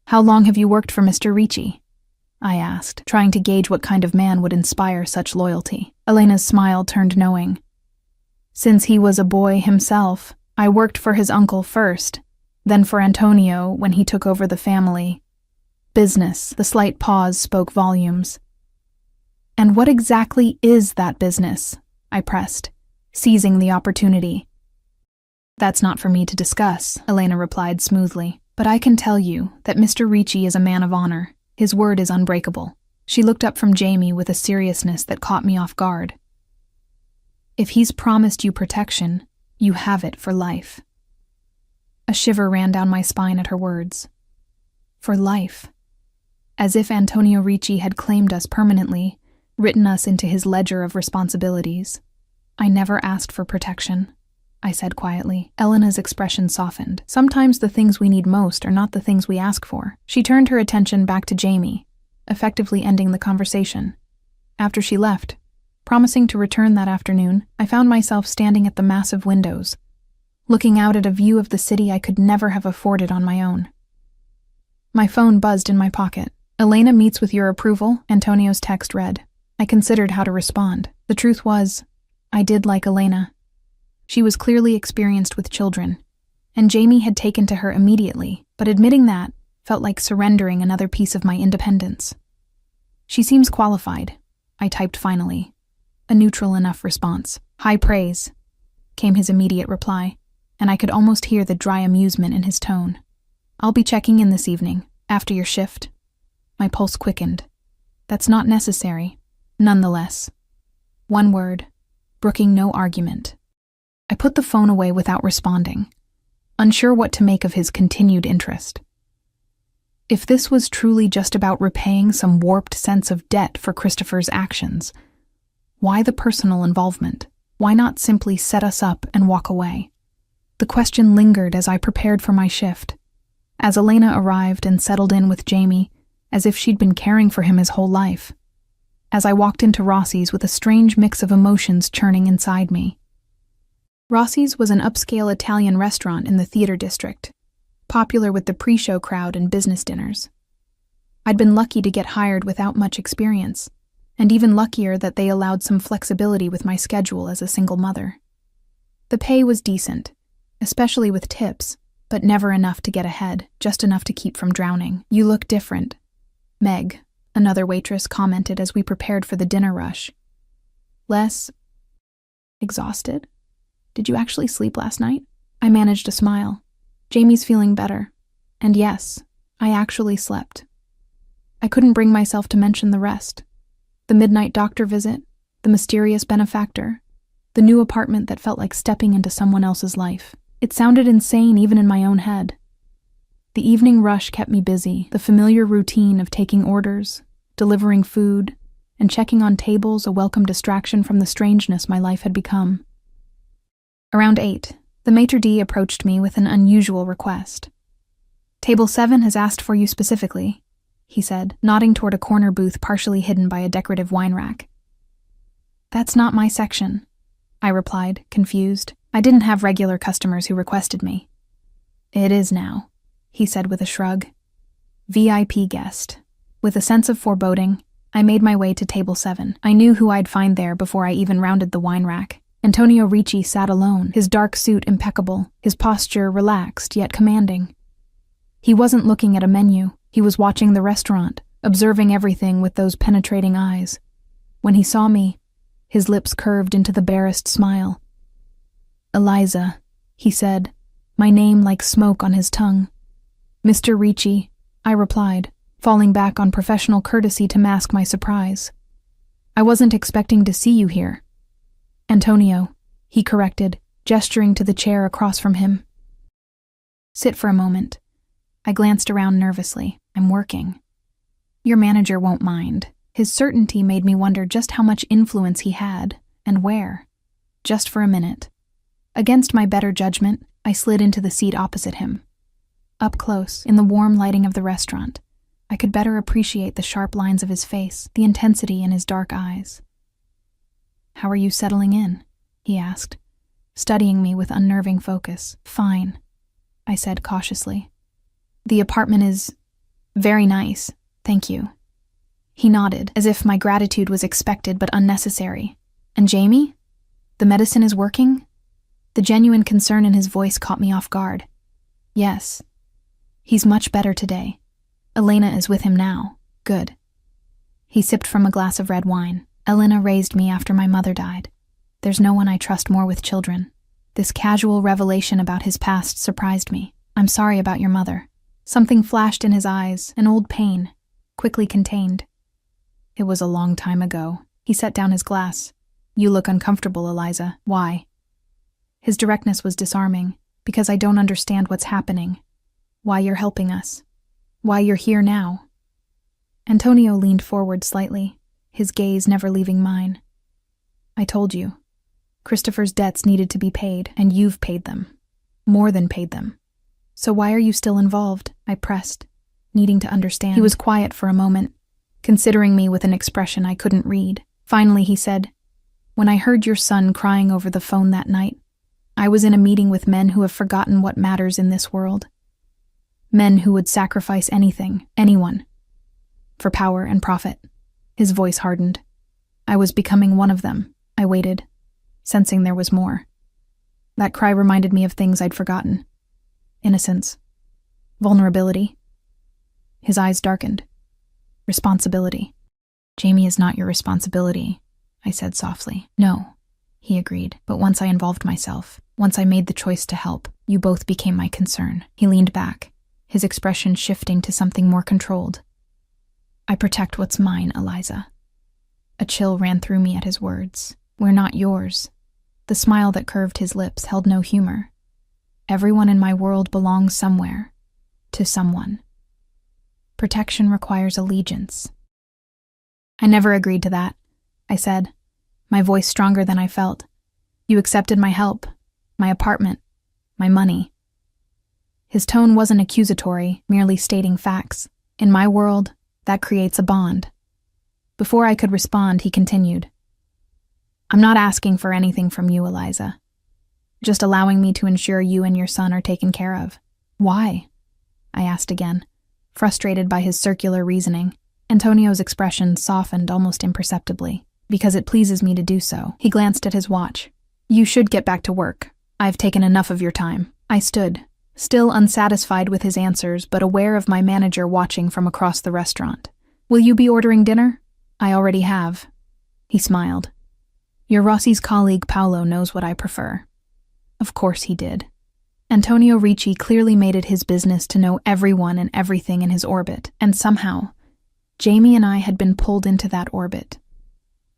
"How long have you worked for Mr. Ricci?" I asked, trying to gauge what kind of man would inspire such loyalty. Elena's smile turned knowing. "Since he was a boy himself, I worked for his uncle first, then for Antonio when he took over the family business." The slight pause spoke volumes. "And what exactly is that business?" I pressed, seizing the opportunity. "That's not for me to discuss," Elena replied smoothly. "But I can tell you that Mr. Ricci is a man of honor. His word is unbreakable." She looked up from Jamie with a seriousness that caught me off guard. "If he's promised you protection, you have it for life." A shiver ran down my spine at her words. For life. As if Antonio Ricci had claimed us permanently, written us into his ledger of responsibilities. "I never asked for protection," I said quietly. Elena's expression softened. "Sometimes the things we need most are not the things we ask for." She turned her attention back to Jamie, effectively ending the conversation. After she left, promising to return that afternoon, I found myself standing at the massive windows, looking out at a view of the city I could never have afforded on my own. My phone buzzed in my pocket. "Elena meets with your approval," Antonio's text read. I considered how to respond. The truth was, I did like Elena. She was clearly experienced with children, and Jamie had taken to her immediately, but admitting that felt like surrendering another piece of my independence. "She seems qualified," I typed finally. A neutral enough response. "High praise," came his immediate reply, and I could almost hear the dry amusement in his tone. "I'll be checking in this evening, after your shift." My pulse quickened. "That's not necessary." Nonetheless. One word, brooking no argument. I put the phone away without responding, unsure what to make of his continued interest. If this was truly just about repaying some warped sense of debt for Christopher's actions, why the personal involvement? Why not simply set us up and walk away? The question lingered as I prepared for my shift. As Elena arrived and settled in with Jamie, as if she'd been caring for him his whole life. As I walked into Rossi's with a strange mix of emotions churning inside me. Rossi's was an upscale Italian restaurant in the theater district, popular with the pre-show crowd and business dinners. I'd been lucky to get hired without much experience, and even luckier that they allowed some flexibility with my schedule as a single mother. The pay was decent, especially with tips, but never enough to get ahead, just enough to keep from drowning. "You look different," Meg, another waitress, commented as we prepared for the dinner rush. "Less exhausted? Did you actually sleep last night?" I managed a smile. "Jamie's feeling better. And yes, I actually slept." I couldn't bring myself to mention the rest. The midnight doctor visit, the mysterious benefactor, the new apartment that felt like stepping into someone else's life. It sounded insane even in my own head. The evening rush kept me busy, the familiar routine of taking orders, delivering food, and checking on tables, a welcome distraction from the strangeness my life had become. Around 8, the maitre d' approached me with an unusual request. "Table 7 has asked for you specifically," he said, nodding toward a corner booth partially hidden by a decorative wine rack. "That's not my section," I replied, confused. I didn't have regular customers who requested me. "It is now," he said with a shrug. "VIP guest." With a sense of foreboding, I made my way to table 7. I knew who I'd find there before I even rounded the wine rack. Antonio Ricci sat alone, his dark suit impeccable, his posture relaxed yet commanding. He wasn't looking at a menu. He was watching the restaurant, observing everything with those penetrating eyes. When he saw me, his lips curved into the barest smile. "Eliza," he said, my name like smoke on his tongue. "Mr. Ricci," I replied, falling back on professional courtesy to mask my surprise. "I wasn't expecting to see you here." "Antonio," he corrected, gesturing to the chair across from him. "Sit for a moment." I glanced around nervously. "I'm working." "Your manager won't mind." His certainty made me wonder just how much influence he had, and where. Just for a minute. Against my better judgment, I slid into the seat opposite him. Up close, in the warm lighting of the restaurant, I could better appreciate the sharp lines of his face, the intensity in his dark eyes. "How are you settling in?" he asked, studying me with unnerving focus. "Fine," I said cautiously. "The apartment is very nice, thank you." He nodded, as if my gratitude was expected but unnecessary. "And Jamie? The medicine is working?" The genuine concern in his voice caught me off guard. "Yes. He's much better today. Elena is with him now. Good." He sipped from a glass of red wine. "Elena raised me after my mother died. There's no one I trust more with children." This casual revelation about his past surprised me. "I'm sorry about your mother." Something flashed in his eyes, an old pain, quickly contained. "It was a long time ago." He set down his glass. "You look uncomfortable, Eliza. Why?" His directness was disarming, because I don't understand what's happening. Why you're helping us. Why you're here now. Antonio leaned forward slightly, his gaze never leaving mine. "I told you. Christopher's debts needed to be paid, and you've paid them. More than paid them. So why are you still involved?" I pressed, needing to understand. He was quiet for a moment, considering me with an expression I couldn't read. Finally, he said, "When I heard your son crying over the phone that night, I was in a meeting with men who have forgotten what matters in this world. Men who would sacrifice anything, anyone, for power and profit." His voice hardened. "I was becoming one of them." I waited, sensing there was more. That cry reminded me of things I'd forgotten. Innocence. Vulnerability. His eyes darkened. Responsibility. "Jamie is not your responsibility," I said softly. "No," he agreed, "but once I involved myself, once I made the choice to help, you both became my concern." He leaned back, his expression shifting to something more controlled. "I protect what's mine, Eliza." A chill ran through me at his words. "We're not yours." The smile that curved his lips held no humor. "Everyone in my world belongs somewhere, to someone." Protection requires allegiance. I never agreed to that, I said, my voice stronger than I felt. You accepted my help, my apartment, my money. His tone wasn't accusatory, merely stating facts. In my world, that creates a bond. Before I could respond, he continued. I'm not asking for anything from you, Eliza. Just allowing me to ensure you and your son are taken care of. Why? I asked again, frustrated by his circular reasoning. Antonio's expression softened almost imperceptibly. Because it pleases me to do so. He glanced at his watch. You should get back to work. I've taken enough of your time. I stood, still unsatisfied with his answers, but aware of my manager watching from across the restaurant. Will you be ordering dinner? I already have. He smiled. Your Rossi's colleague Paolo knows what I prefer. Of course he did. Antonio Ricci clearly made it his business to know everyone and everything in his orbit, and somehow, Jamie and I had been pulled into that orbit.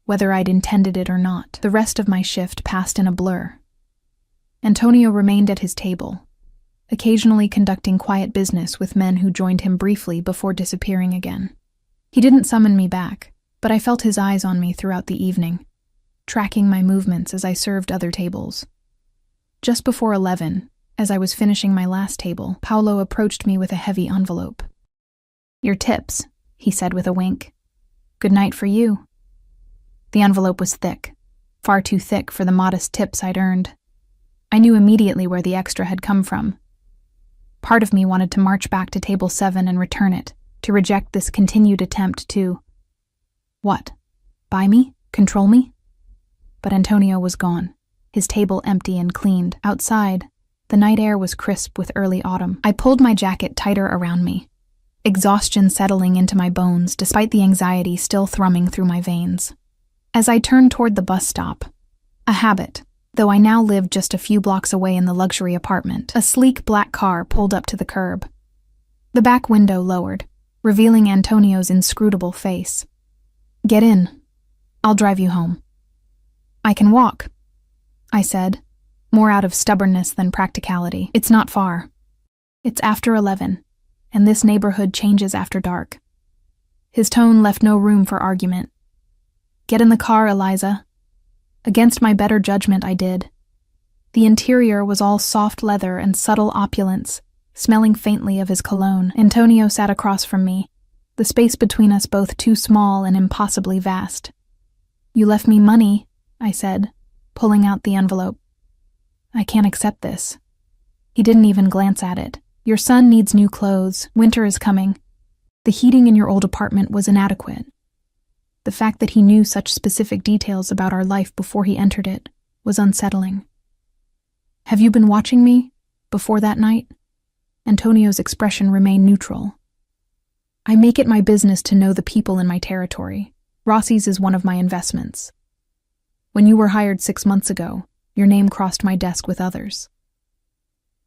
Whether I'd intended it or not, the rest of my shift passed in a blur. Antonio remained at his table, occasionally conducting quiet business with men who joined him briefly before disappearing again. He didn't summon me back, but I felt his eyes on me throughout the evening, tracking my movements as I served other tables. Just before 11, as I was finishing my last table, Paolo approached me with a heavy envelope. Your tips, he said with a wink. Good night for you. The envelope was thick, far too thick for the modest tips I'd earned. I knew immediately where the extra had come from. Part of me wanted to march back to table 7 and return it, to reject this continued attempt to... What? Buy me? Control me? But Antonio was gone, his table empty and cleaned. Outside, the night air was crisp with early autumn. I pulled my jacket tighter around me, exhaustion settling into my bones despite the anxiety still thrumming through my veins. As I turned toward the bus stop, a habit, though I now lived just a few blocks away in the luxury apartment, a sleek black car pulled up to the curb. The back window lowered, revealing Antonio's inscrutable face. Get in. I'll drive you home. I can walk, I said, more out of stubbornness than practicality. It's not far. It's after 11, and this neighborhood changes after dark. His tone left no room for argument. Get in the car, Eliza. Against my better judgment, I did. The interior was all soft leather and subtle opulence, smelling faintly of his cologne. Antonio sat across from me, the space between us both too small and impossibly vast. You left me money, I said, pulling out the envelope. I can't accept this. He didn't even glance at it. Your son needs new clothes. Winter is coming. The heating in your old apartment was inadequate. The fact that he knew such specific details about our life before he entered it was unsettling. Have you been watching me before that night? Antonio's expression remained neutral. I make it my business to know the people in my territory. Rossi's is one of my investments. When you were hired 6 months ago, your name crossed my desk with others.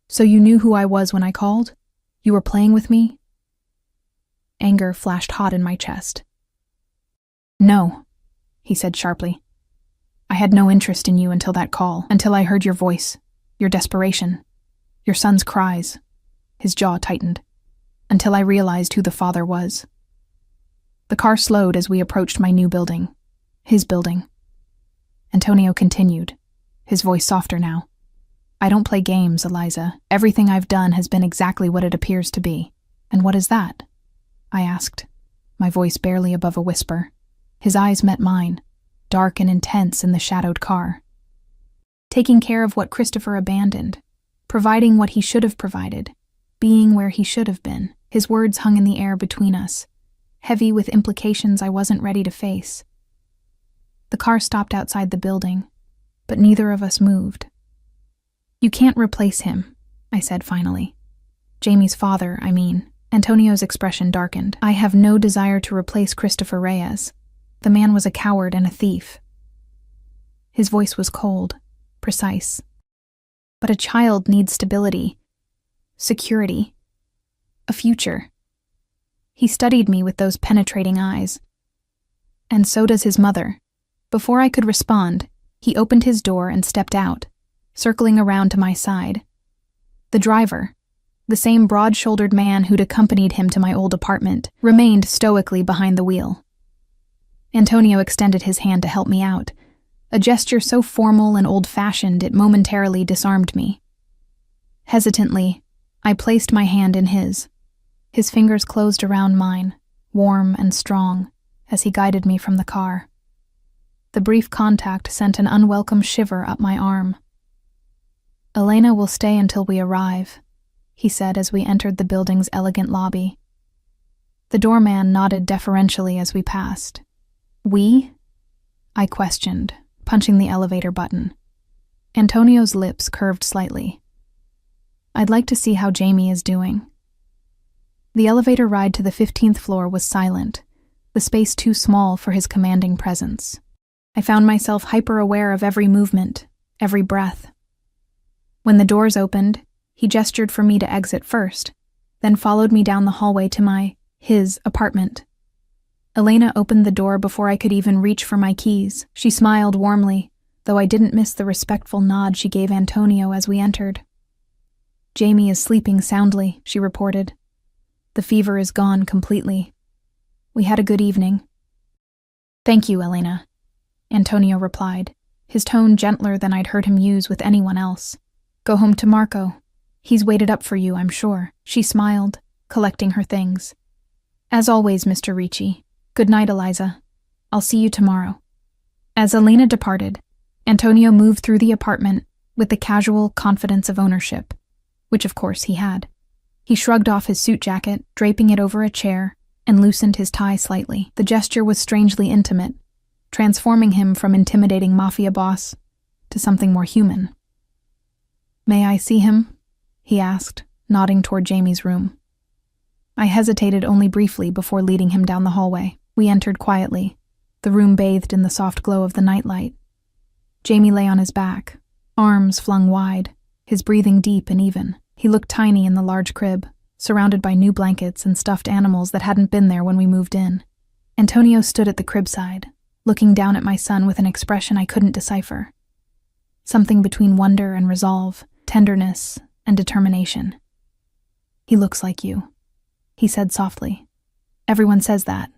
So you knew who I was when I called? You were playing with me? Anger flashed hot in my chest. No, he said sharply. I had no interest in you until that call, until I heard your voice, your desperation, your son's cries. His jaw tightened, until I realized who the father was. The car slowed as we approached my new building, his building. Antonio continued, his voice softer now. I don't play games, Eliza. Everything I've done has been exactly what it appears to be. And what is that? I asked, my voice barely above a whisper. His eyes met mine, dark and intense in the shadowed car. Taking care of what Christopher abandoned, providing what he should have provided, being where he should have been. His words hung in the air between us, heavy with implications I wasn't ready to face. The car stopped outside the building, but neither of us moved. You can't replace him, I said finally. Jamie's father, I mean. Antonio's expression darkened. I have no desire to replace Christopher Reyes. The man was a coward and a thief. His voice was cold, precise. But a child needs stability, security, a future. He studied me with those penetrating eyes. And so does his mother. Before I could respond, he opened his door and stepped out, circling around to my side. The driver, The same broad-shouldered man who'd accompanied him to my old apartment remained stoically behind the wheel. Antonio extended his hand to help me out, a gesture so formal and old-fashioned it momentarily disarmed me. Hesitantly, I placed my hand in his. His fingers closed around mine, warm and strong, as he guided me from the car. The brief contact sent an unwelcome shiver up my arm. "Elena will stay until we arrive," he said as we entered the building's elegant lobby. The doorman nodded deferentially as we passed. "We?" I questioned, punching the elevator button. Antonio's lips curved slightly. "I'd like to see how Jamie is doing." The elevator ride to the 15th floor was silent, the space too small for his commanding presence. I found myself hyper-aware of every movement, every breath. When the doors opened, he gestured for me to exit first, then followed me down the hallway to his apartment. Elena opened the door before I could even reach for my keys. She smiled warmly, though I didn't miss the respectful nod she gave Antonio as we entered. "Jamie is sleeping soundly," she reported. "The fever is gone completely. We had a good evening." "Thank you, Elena," Antonio replied, his tone gentler than I'd heard him use with anyone else. "Go home to Marco. He's waited up for you, I'm sure." She smiled, collecting her things. "As always, Mr. Ricci. Good night, Eliza. I'll see you tomorrow." As Elena departed, Antonio moved through the apartment with the casual confidence of ownership, which of course he had. He shrugged off his suit jacket, draping it over a chair, and loosened his tie slightly. The gesture was strangely intimate, transforming him from intimidating Mafia boss to something more human. "May I see him?" he asked, nodding toward Jamie's room. I hesitated only briefly before leading him down the hallway. We entered quietly, the room bathed in the soft glow of the nightlight. Jamie lay on his back, arms flung wide, his breathing deep and even. He looked tiny in the large crib, surrounded by new blankets and stuffed animals that hadn't been there when we moved in. Antonio stood at the cribside, looking down at my son with an expression I couldn't decipher. Something between wonder and resolve, tenderness and determination. "He looks like you," he said softly. "Everyone says that,"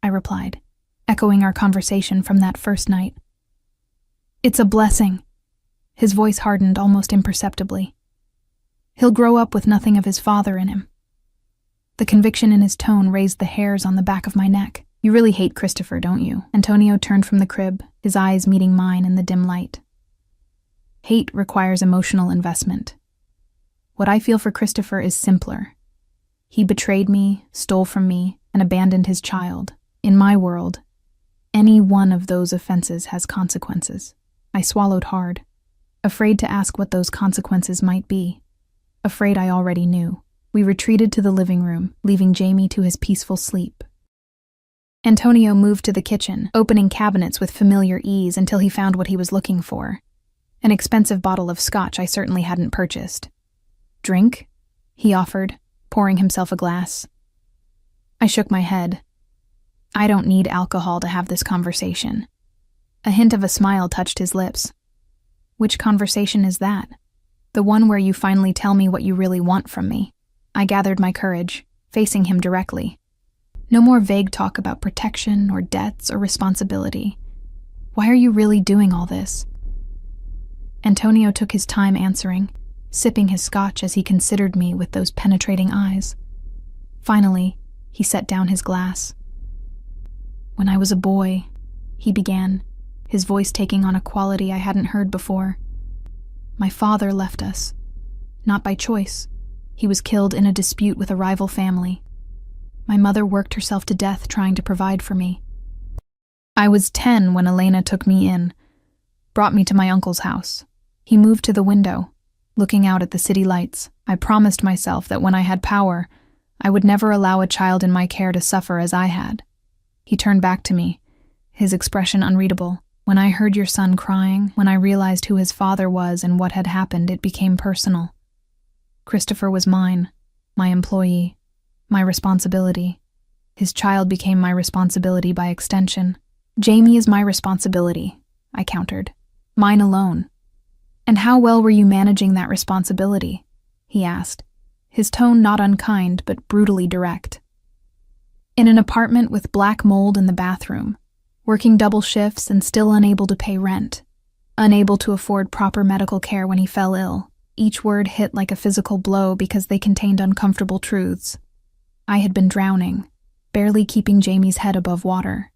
I replied, echoing our conversation from that first night. "It's a blessing." His voice hardened almost imperceptibly. "He'll grow up with nothing of his father in him." The conviction in his tone raised the hairs on the back of my neck. "You really hate Christopher, don't you?" Antonio turned from the crib, his eyes meeting mine in the dim light. "Hate requires emotional investment. What I feel for Christopher is simpler. He betrayed me, stole from me, and abandoned his child. In my world, any one of those offenses has consequences." I swallowed hard, afraid to ask what those consequences might be, afraid I already knew. We retreated to the living room, leaving Jamie to his peaceful sleep. Antonio moved to the kitchen, opening cabinets with familiar ease until he found what he was looking for. An expensive bottle of scotch I certainly hadn't purchased. "Drink?" he offered, pouring himself a glass. I shook my head. "I don't need alcohol to have this conversation." A hint of a smile touched his lips. "Which conversation is that?" "The one where you finally tell me what you really want from me." I gathered my courage, facing him directly. "No more vague talk about protection or debts or responsibility. Why are you really doing all this?" Antonio took his time answering, sipping his scotch as he considered me with those penetrating eyes. Finally, he set down his glass. "When I was a boy," he began, his voice taking on a quality I hadn't heard before. "My father left us. Not by choice. He was killed in a dispute with a rival family. My mother worked herself to death trying to provide for me. I was 10 when Elena took me in, brought me to my uncle's house. He moved to the window, looking out at the city lights. I promised myself that when I had power, I would never allow a child in my care to suffer as I had. He turned back to me, his expression unreadable. When I heard your son crying, when I realized who his father was and what had happened, it became personal. Christopher was mine, my employee, my responsibility. His child became my responsibility by extension. Jamie is my responsibility, I countered. Mine alone. And how well were you managing that responsibility? He asked, his tone not unkind but brutally direct. In an apartment with black mold in the bathroom, working double shifts and still unable to pay rent, unable to afford proper medical care when he fell ill, each word hit like a physical blow because they contained uncomfortable truths. I had been drowning, barely keeping Jamie's head above water.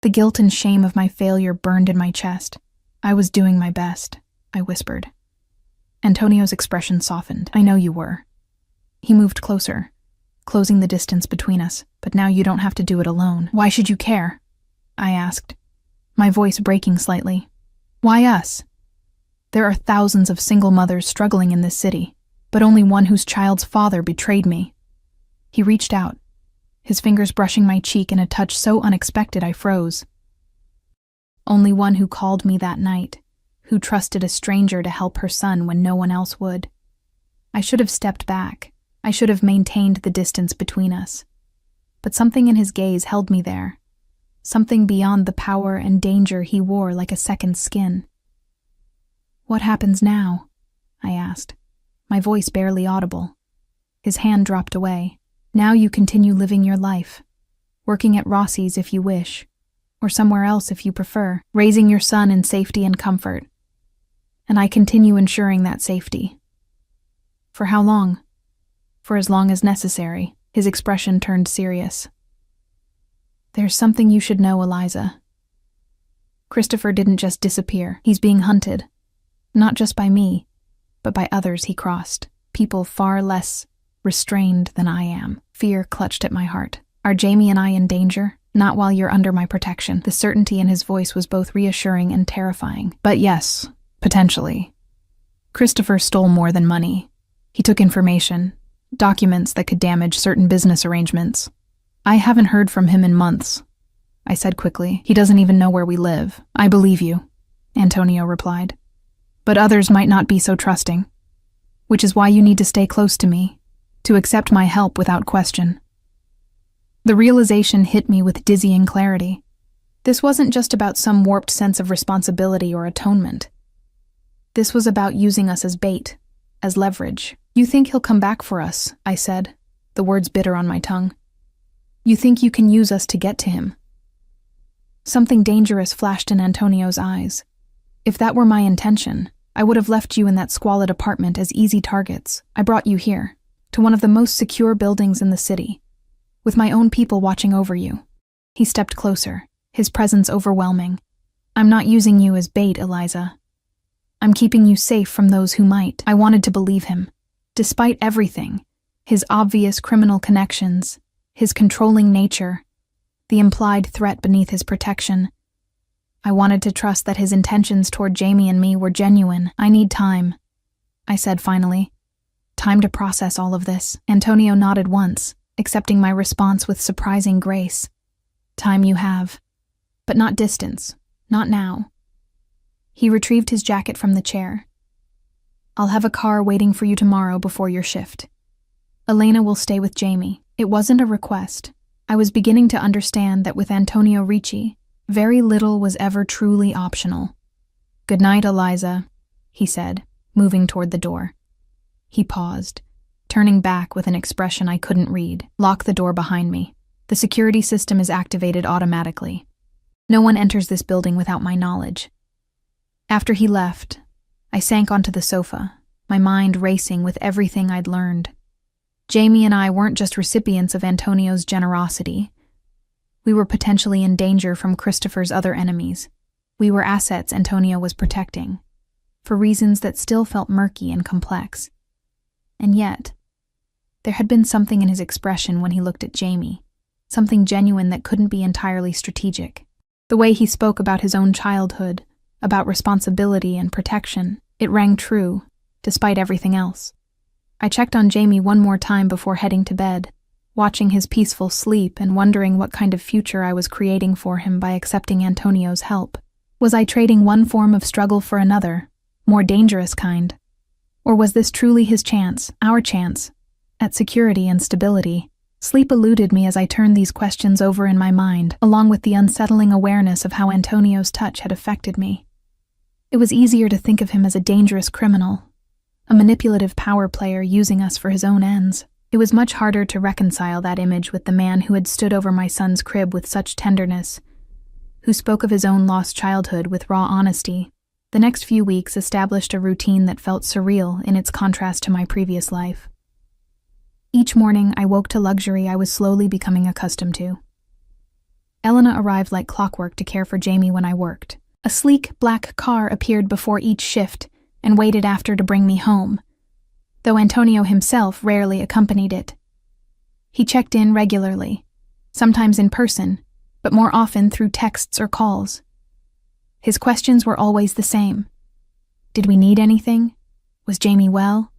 The guilt and shame of my failure burned in my chest. I was doing my best, I whispered. Antonio's expression softened. I know you were. He moved closer, closing the distance between us, but now you don't have to do it alone. Why should you care? I asked, my voice breaking slightly. Why us? There are thousands of single mothers struggling in this city, but only one whose child's father betrayed me. He reached out, his fingers brushing my cheek in a touch so unexpected I froze. Only one who called me that night, who trusted a stranger to help her son when no one else would. I should have stepped back. I should have maintained the distance between us. But something in his gaze held me there. Something beyond the power and danger he wore like a second skin. What happens now? I asked, my voice barely audible. His hand dropped away. Now you continue living your life, working at Rossi's if you wish, or somewhere else if you prefer, raising your son in safety and comfort. And I continue ensuring that safety. For how long? For as long as necessary. His expression turned serious. There's something you should know, Eliza. Christopher didn't just disappear. He's being hunted. Not just by me, but by others he crossed. People far less restrained than I am. Fear clutched at my heart. Are Jamie and I in danger? Not while you're under my protection. The certainty in his voice was both reassuring and terrifying. But yes, potentially. Christopher stole more than money. He took information, documents that could damage certain business arrangements. I haven't heard from him in months, I said quickly. He doesn't even know where we live. I believe you, Antonio replied. But others might not be so trusting, which is why you need to stay close to me, to accept my help without question. The realization hit me with dizzying clarity. This wasn't just about some warped sense of responsibility or atonement. This was about using us as bait, as leverage. You think he'll come back for us, I said, the words bitter on my tongue. You think you can use us to get to him. Something dangerous flashed in Antonio's eyes. If that were my intention, I would have left you in that squalid apartment as easy targets. I brought you here, to one of the most secure buildings in the city, with my own people watching over you. He stepped closer, his presence overwhelming. I'm not using you as bait, Eliza. I'm keeping you safe from those who might. I wanted to believe him. Despite everything, his obvious criminal connections, his controlling nature, the implied threat beneath his protection. I wanted to trust that his intentions toward Jamie and me were genuine. I need time, I said finally. Time to process all of this. Antonio nodded once, accepting my response with surprising grace. Time you have. But not distance. Not now. He retrieved his jacket from the chair. I'll have a car waiting for you tomorrow before your shift. Elena will stay with Jamie. It wasn't a request. I was beginning to understand that with Antonio Ricci, very little was ever truly optional. Good night, Eliza, he said, moving toward the door. He paused, turning back with an expression I couldn't read. Lock the door behind me. The security system is activated automatically. No one enters this building without my knowledge. After he left, I sank onto the sofa, my mind racing with everything I'd learned. Jamie and I weren't just recipients of Antonio's generosity. We were potentially in danger from Christopher's other enemies. We were assets Antonio was protecting, for reasons that still felt murky and complex. And yet, there had been something in his expression when he looked at Jamie, something genuine that couldn't be entirely strategic. The way he spoke about his own childhood, about responsibility and protection, it rang true, despite everything else. I checked on Jamie one more time before heading to bed, watching his peaceful sleep and wondering what kind of future I was creating for him by accepting Antonio's help. Was I trading one form of struggle for another, more dangerous kind? Or was this truly his chance, our chance, at security and stability? Sleep eluded me as I turned these questions over in my mind, along with the unsettling awareness of how Antonio's touch had affected me. It was easier to think of him as a dangerous criminal, a manipulative power player using us for his own ends. It was much harder to reconcile that image with the man who had stood over my son's crib with such tenderness, who spoke of his own lost childhood with raw honesty. The next few weeks established a routine that felt surreal in its contrast to my previous life. Each morning, I woke to luxury I was slowly becoming accustomed to. Elena arrived like clockwork to care for Jamie when I worked. A sleek, black car appeared before each shift and waited after to bring me home, though Antonio himself rarely accompanied it. He checked in regularly, sometimes in person, but more often through texts or calls. His questions were always the same. Did we need anything? Was Jamie well?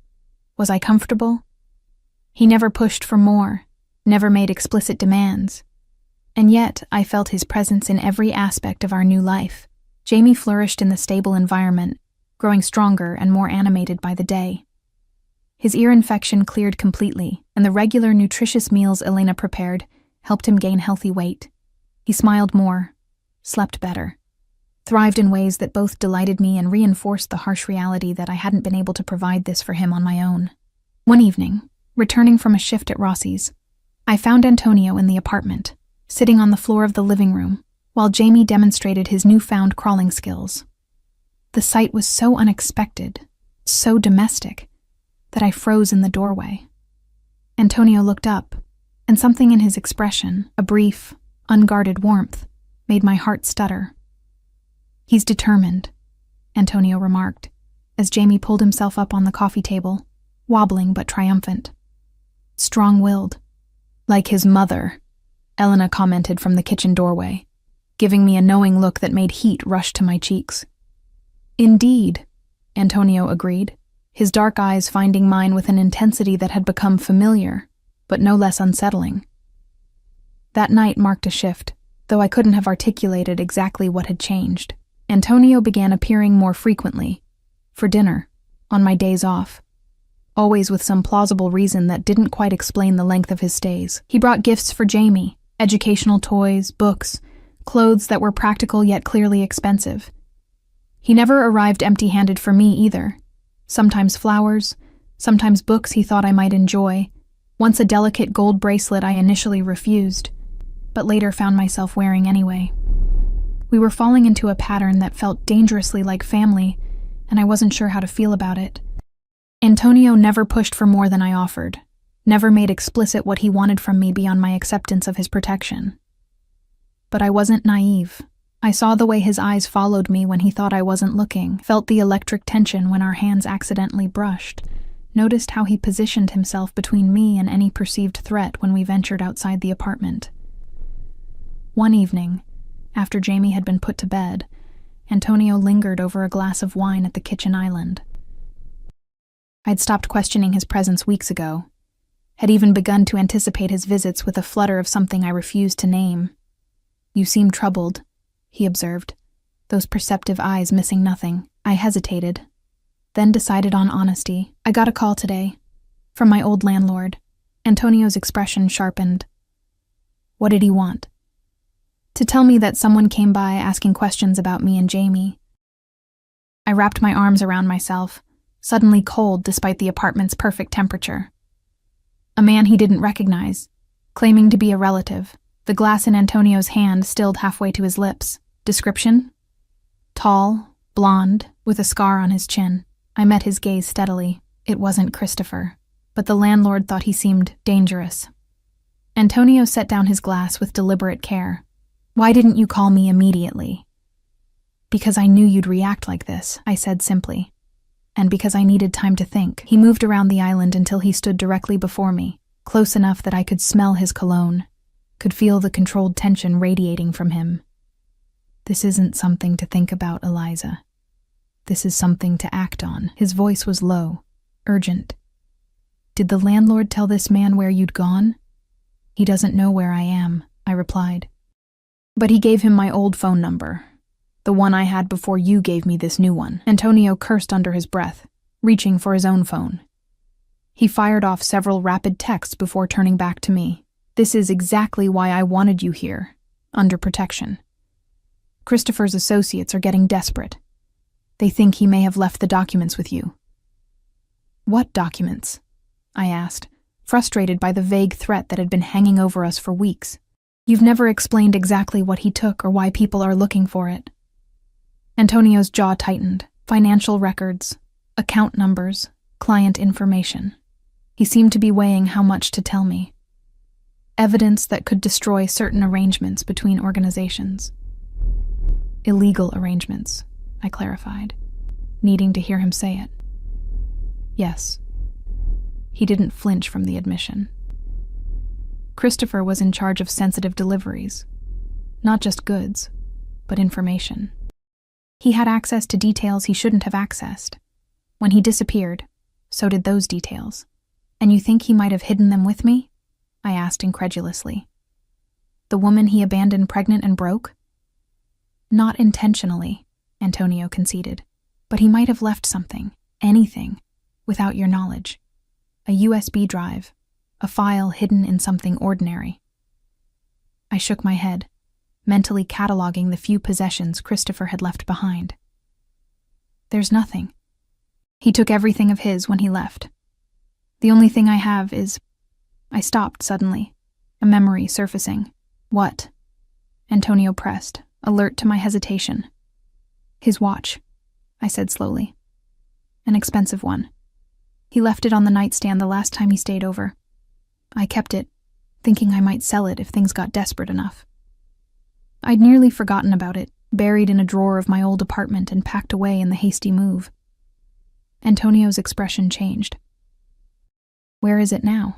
Was I comfortable? He never pushed for more, never made explicit demands. And yet, I felt his presence in every aspect of our new life. Jamie flourished in the stable environment, growing stronger and more animated by the day. His ear infection cleared completely, and the regular nutritious meals Elena prepared helped him gain healthy weight. He smiled more, slept better, thrived in ways that both delighted me and reinforced the harsh reality that I hadn't been able to provide this for him on my own. One evening, returning from a shift at Rossi's, I found Antonio in the apartment, sitting on the floor of the living room, while Jamie demonstrated his newfound crawling skills. The sight was so unexpected, so domestic, that I froze in the doorway. Antonio looked up, and something in his expression, a brief, unguarded warmth, made my heart stutter. "He's determined," Antonio remarked, as Jamie pulled himself up on the coffee table, wobbling but triumphant. "Strong-willed. Like his mother," Elena commented from the kitchen doorway, giving me a knowing look that made heat rush to my cheeks. "Indeed," Antonio agreed, his dark eyes finding mine with an intensity that had become familiar, but no less unsettling. That night marked a shift, though I couldn't have articulated exactly what had changed. Antonio began appearing more frequently, for dinner, on my days off, always with some plausible reason that didn't quite explain the length of his stays. He brought gifts for Jamie, educational toys, books, clothes that were practical yet clearly expensive. He never arrived empty-handed for me either. Sometimes flowers, sometimes books he thought I might enjoy, once a delicate gold bracelet I initially refused, but later found myself wearing anyway. We were falling into a pattern that felt dangerously like family, and I wasn't sure how to feel about it. Antonio never pushed for more than I offered, never made explicit what he wanted from me beyond my acceptance of his protection. But I wasn't naive. I saw the way his eyes followed me when he thought I wasn't looking, felt the electric tension when our hands accidentally brushed, noticed how he positioned himself between me and any perceived threat when we ventured outside the apartment. One evening, after Jamie had been put to bed, Antonio lingered over a glass of wine at the kitchen island. I'd stopped questioning his presence weeks ago, had even begun to anticipate his visits with a flutter of something I refused to name. "You seem troubled," he observed, those perceptive eyes missing nothing. I hesitated, then decided on honesty. "I got a call today, from my old landlord." Antonio's expression sharpened. "What did he want?" "To tell me that someone came by asking questions about me and Jamie." I wrapped my arms around myself, suddenly cold despite the apartment's perfect temperature. A man he didn't recognize, claiming to be a relative, the glass in Antonio's hand stilled halfway to his lips. Description? Tall, blonde, with a scar on his chin. I met his gaze steadily. It wasn't Christopher, but the landlord thought he seemed dangerous. Antonio set down his glass with deliberate care. "Why didn't you call me immediately?" "Because I knew you'd react like this," I said simply. "And because I needed time to think." He moved around the island until he stood directly before me, close enough that I could smell his cologne, could feel the controlled tension radiating from him. "This isn't something to think about, Eliza. This is something to act on." His voice was low, urgent. "Did the landlord tell this man where you'd gone?" "He doesn't know where I am," I replied. "But he gave him my old phone number, the one I had before you gave me this new one." Antonio cursed under his breath, reaching for his own phone. He fired off several rapid texts before turning back to me. "This is exactly why I wanted you here, under protection. Christopher's associates are getting desperate. They think he may have left the documents with you." What documents? I asked, frustrated by the vague threat that had been hanging over us for weeks. You've never explained exactly what he took or why people are looking for it. Antonio's jaw tightened. Financial records, account numbers, client information. He seemed to be weighing how much to tell me. Evidence that could destroy certain arrangements between organizations. Illegal arrangements, I clarified, needing to hear him say it. Yes. He didn't flinch from the admission. Christopher was in charge of sensitive deliveries. Not just goods, but information. He had access to details he shouldn't have accessed. When he disappeared, so did those details. And you think he might have hidden them with me? I asked incredulously. The woman he abandoned pregnant and broke? Not intentionally, Antonio conceded, but he might have left something, anything, without your knowledge. A USB drive, a file hidden in something ordinary. I shook my head, mentally cataloging the few possessions Christopher had left behind. There's nothing. He took everything of his when he left. The only thing I have is... I stopped suddenly, a memory surfacing. What? Antonio pressed, alert to my hesitation. His watch, I said slowly. An expensive one. He left it on the nightstand the last time he stayed over. I kept it, thinking I might sell it if things got desperate enough. I'd nearly forgotten about it, buried in a drawer of my old apartment and packed away in the hasty move. Antonio's expression changed. Where is it now?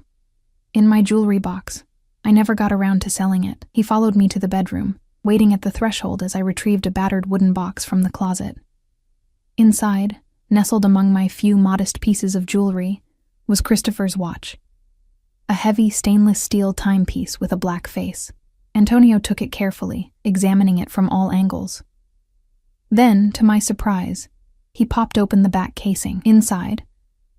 In my jewelry box. I never got around to selling it. He followed me to the bedroom, waiting at the threshold as I retrieved a battered wooden box from the closet. Inside, nestled among my few modest pieces of jewelry, was Christopher's watch. A heavy stainless steel timepiece with a black face. Antonio took it carefully, examining it from all angles. Then, to my surprise, he popped open the back casing. Inside,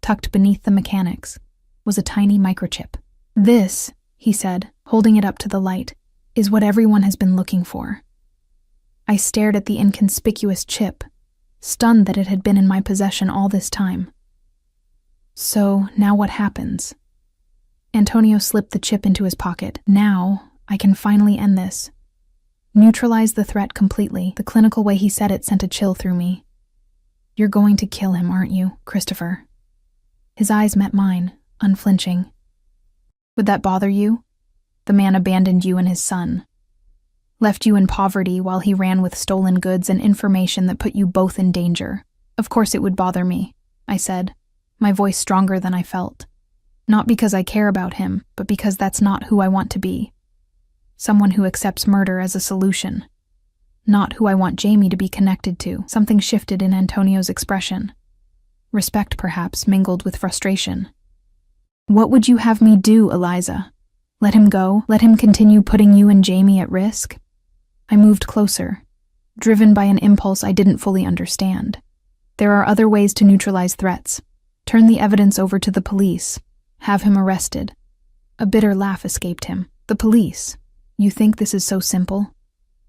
tucked beneath the mechanics, was a tiny microchip. This, he said, holding it up to the light, is what everyone has been looking for. I stared at the inconspicuous chip, stunned that it had been in my possession all this time. So, now what happens? Antonio slipped the chip into his pocket. Now, I can finally end this. Neutralize the threat completely. The clinical way he said it sent a chill through me. You're going to kill him, aren't you, Christopher? His eyes met mine, unflinching. Would that bother you? The man abandoned you and his son. Left you in poverty while he ran with stolen goods and information that put you both in danger. Of course it would bother me, I said, my voice stronger than I felt. Not because I care about him, but because that's not who I want to be. Someone who accepts murder as a solution. Not who I want Jamie to be connected to. Something shifted in Antonio's expression. Respect, perhaps, mingled with frustration. What would you have me do, Eliza? Let him go? Let him continue putting you and Jamie at risk? I moved closer, driven by an impulse I didn't fully understand. There are other ways to neutralize threats. Turn the evidence over to the police. Have him arrested. A bitter laugh escaped him. The police? You think this is so simple?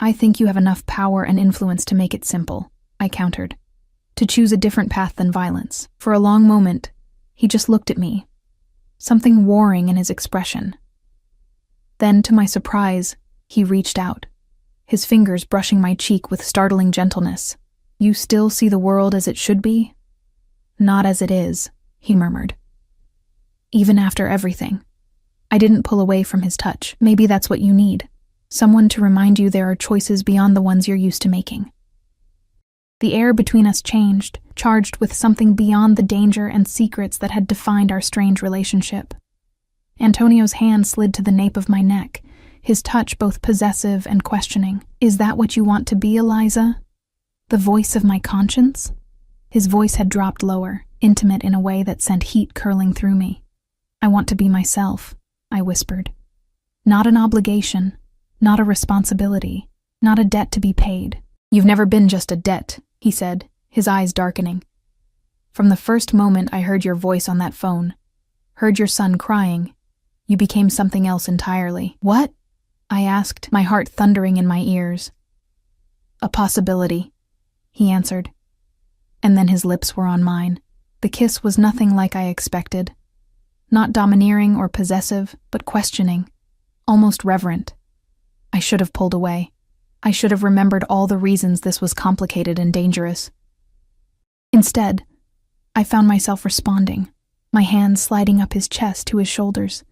I think you have enough power and influence to make it simple, I countered. To choose a different path than violence. For a long moment, he just looked at me. Something warring in his expression. Then, to my surprise, he reached out, his fingers brushing my cheek with startling gentleness. You still see the world as it should be? Not as it is, he murmured. Even after everything. I didn't pull away from his touch. Maybe that's what you need. Someone to remind you there are choices beyond the ones you're used to making. The air between us changed, charged with something beyond the danger and secrets that had defined our strange relationship. Antonio's hand slid to the nape of my neck, his touch both possessive and questioning. Is that what you want to be, Eliza? The voice of my conscience? His voice had dropped lower, intimate in a way that sent heat curling through me. I want to be myself, I whispered. Not an obligation, not a responsibility, not a debt to be paid. You've never been just a debt, he said, his eyes darkening. From the first moment I heard your voice on that phone, heard your son crying, you became something else entirely. What? I asked, my heart thundering in my ears. A possibility, he answered. And then his lips were on mine. The kiss was nothing like I expected. Not domineering or possessive, but questioning, almost reverent. I should have pulled away. I should have remembered all the reasons this was complicated and dangerous. Instead, I found myself responding, my hands sliding up his chest to his shoulders,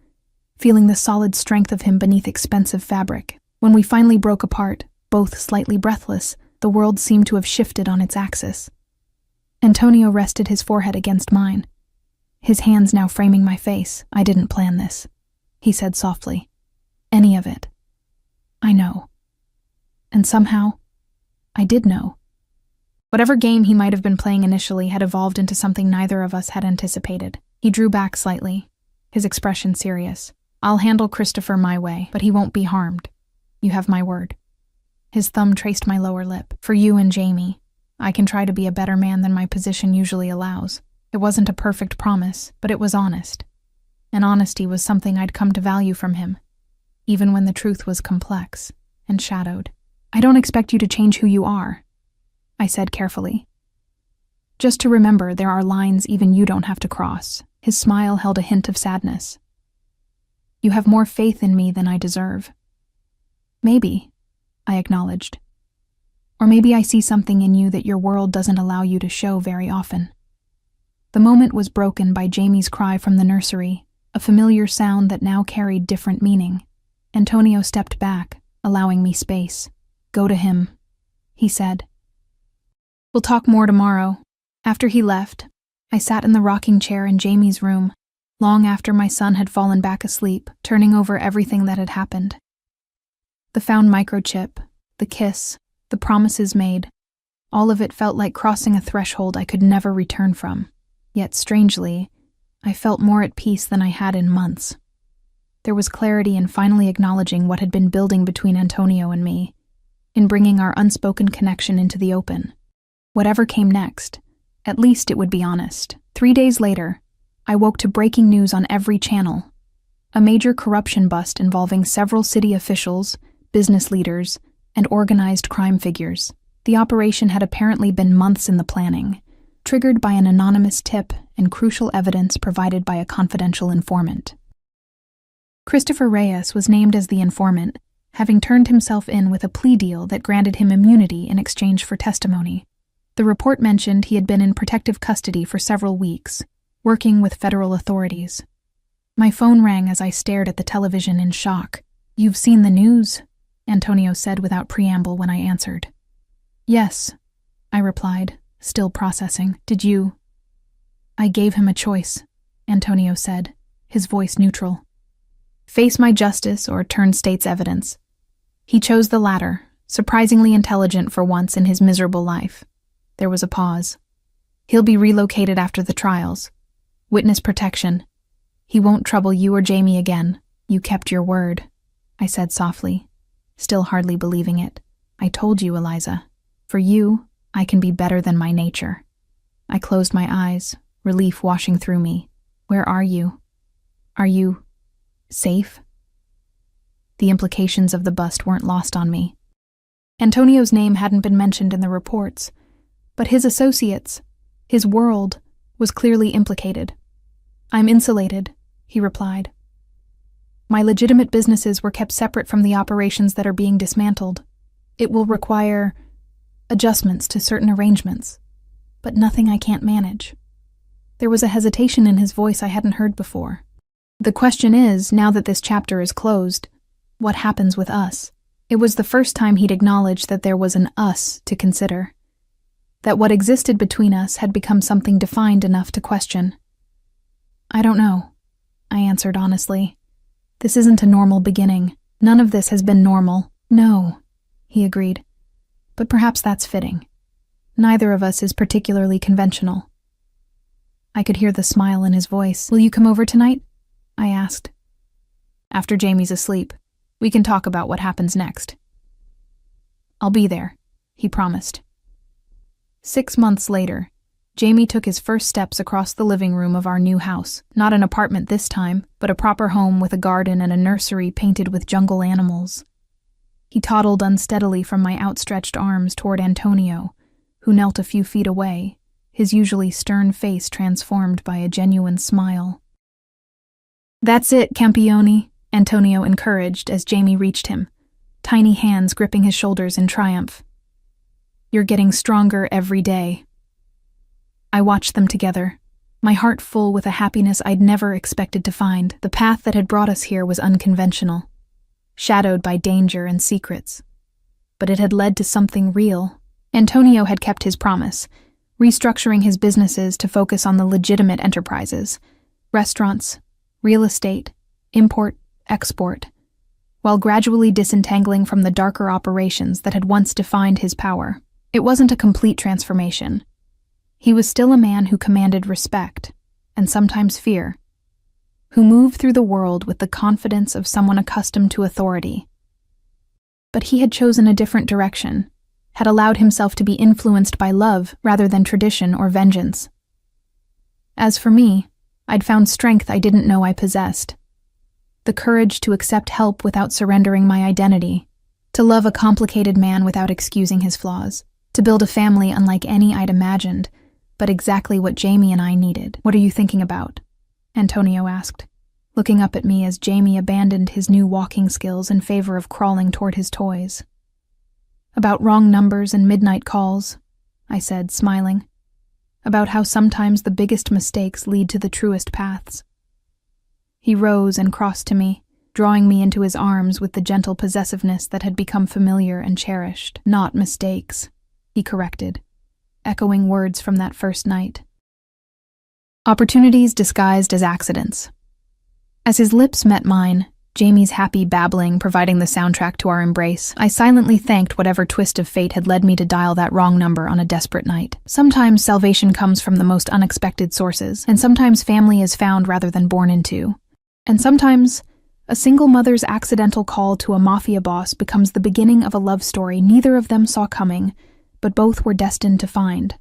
feeling the solid strength of him beneath expensive fabric. When we finally broke apart, both slightly breathless, the world seemed to have shifted on its axis. Antonio rested his forehead against mine, his hands now framing my face. "I didn't plan this," he said softly. "Any of it. I know." And somehow, I did know. Whatever game he might have been playing initially had evolved into something neither of us had anticipated. He drew back slightly, his expression serious. "I'll handle Christopher my way, but he won't be harmed. You have my word." His thumb traced my lower lip. "For you and Jamie, I can try to be a better man than my position usually allows." It wasn't a perfect promise, but it was honest. And honesty was something I'd come to value from him, even when the truth was complex and shadowed. "I don't expect you to change who you are," I said carefully. "Just to remember there are lines even you don't have to cross." His smile held a hint of sadness. "You have more faith in me than I deserve." "Maybe," I acknowledged. "Or maybe I see something in you that your world doesn't allow you to show very often." The moment was broken by Jamie's cry from the nursery, a familiar sound that now carried different meaning. Antonio stepped back, allowing me space. "Go to him," he said. "We'll talk more tomorrow." After he left, I sat in the rocking chair in Jamie's room, long after my son had fallen back asleep, turning over everything that had happened. The found microchip, the kiss, the promises made, all of it felt like crossing a threshold I could never return from. Yet, strangely, I felt more at peace than I had in months. There was clarity in finally acknowledging what had been building between Antonio and me, in bringing our unspoken connection into the open. Whatever came next, at least it would be honest. 3 days later, I woke to breaking news on every channel. A major corruption bust involving several city officials, business leaders, and organized crime figures. The operation had apparently been months in the planning, triggered by an anonymous tip and crucial evidence provided by a confidential informant. Christopher Reyes was named as the informant, having turned himself in with a plea deal that granted him immunity in exchange for testimony. The report mentioned he had been in protective custody for several weeks, working with federal authorities. My phone rang as I stared at the television in shock. "You've seen the news?" Antonio said without preamble when I answered. "Yes," I replied, still processing. "Did you?" "I gave him a choice," Antonio said, his voice neutral. "Face my justice or turn state's evidence." He chose the latter, surprisingly intelligent for once in his miserable life. There was a pause. "He'll be relocated after the trials. Witness protection. He won't trouble you or Jamie again. You kept your word," I said softly, still hardly believing it. "I told you, Eliza. For you, I can be better than my nature." I closed my eyes, relief washing through me. "Where are you? Are you safe?" The implications of the bust weren't lost on me. Antonio's name hadn't been mentioned in the reports, but his associates, his world, was clearly implicated. "I'm insulated," he replied. "My legitimate businesses were kept separate from the operations that are being dismantled. It will require adjustments to certain arrangements, but nothing I can't manage." There was a hesitation in his voice I hadn't heard before. "The question is, now that this chapter is closed, what happens with us?" It was the first time he'd acknowledged that there was an us to consider, that what existed between us had become something defined enough to question. "I don't know," I answered honestly. "This isn't a normal beginning. None of this has been normal." "No," he agreed. "But perhaps that's fitting. Neither of us is particularly conventional." I could hear the smile in his voice. "Will you come over tonight?" I asked. "After Jamie's asleep, we can talk about what happens next." "I'll be there," he promised. 6 months later, Jamie took his first steps across the living room of our new house. Not an apartment this time, but a proper home with a garden and a nursery painted with jungle animals. He toddled unsteadily from my outstretched arms toward Antonio, who knelt a few feet away, his usually stern face transformed by a genuine smile. "That's it, Campione," Antonio encouraged as Jamie reached him, tiny hands gripping his shoulders in triumph. "You're getting stronger every day." I watched them together, my heart full with a happiness I'd never expected to find. The path that had brought us here was unconventional, shadowed by danger and secrets. But it had led to something real. Antonio had kept his promise, restructuring his businesses to focus on the legitimate enterprises: restaurants, real estate, import, export, while gradually disentangling from the darker operations that had once defined his power. It wasn't a complete transformation. He was still a man who commanded respect, and sometimes fear, who moved through the world with the confidence of someone accustomed to authority. But he had chosen a different direction, had allowed himself to be influenced by love rather than tradition or vengeance. As for me, I'd found strength I didn't know I possessed. The courage to accept help without surrendering my identity, to love a complicated man without excusing his flaws, to build a family unlike any I'd imagined, but exactly what Jamie and I needed. "What are you thinking about?" Antonio asked, looking up at me as Jamie abandoned his new walking skills in favor of crawling toward his toys. "About wrong numbers and midnight calls," I said, smiling. "About how sometimes the biggest mistakes lead to the truest paths." He rose and crossed to me, drawing me into his arms with the gentle possessiveness that had become familiar and cherished. "Not mistakes," he corrected, echoing words from that first night. "Opportunities disguised as accidents." As his lips met mine, Jamie's happy babbling providing the soundtrack to our embrace, I silently thanked whatever twist of fate had led me to dial that wrong number on a desperate night. Sometimes salvation comes from the most unexpected sources, and sometimes family is found rather than born into. And sometimes a single mother's accidental call to a Mafia boss becomes the beginning of a love story neither of them saw coming, but both were destined to find.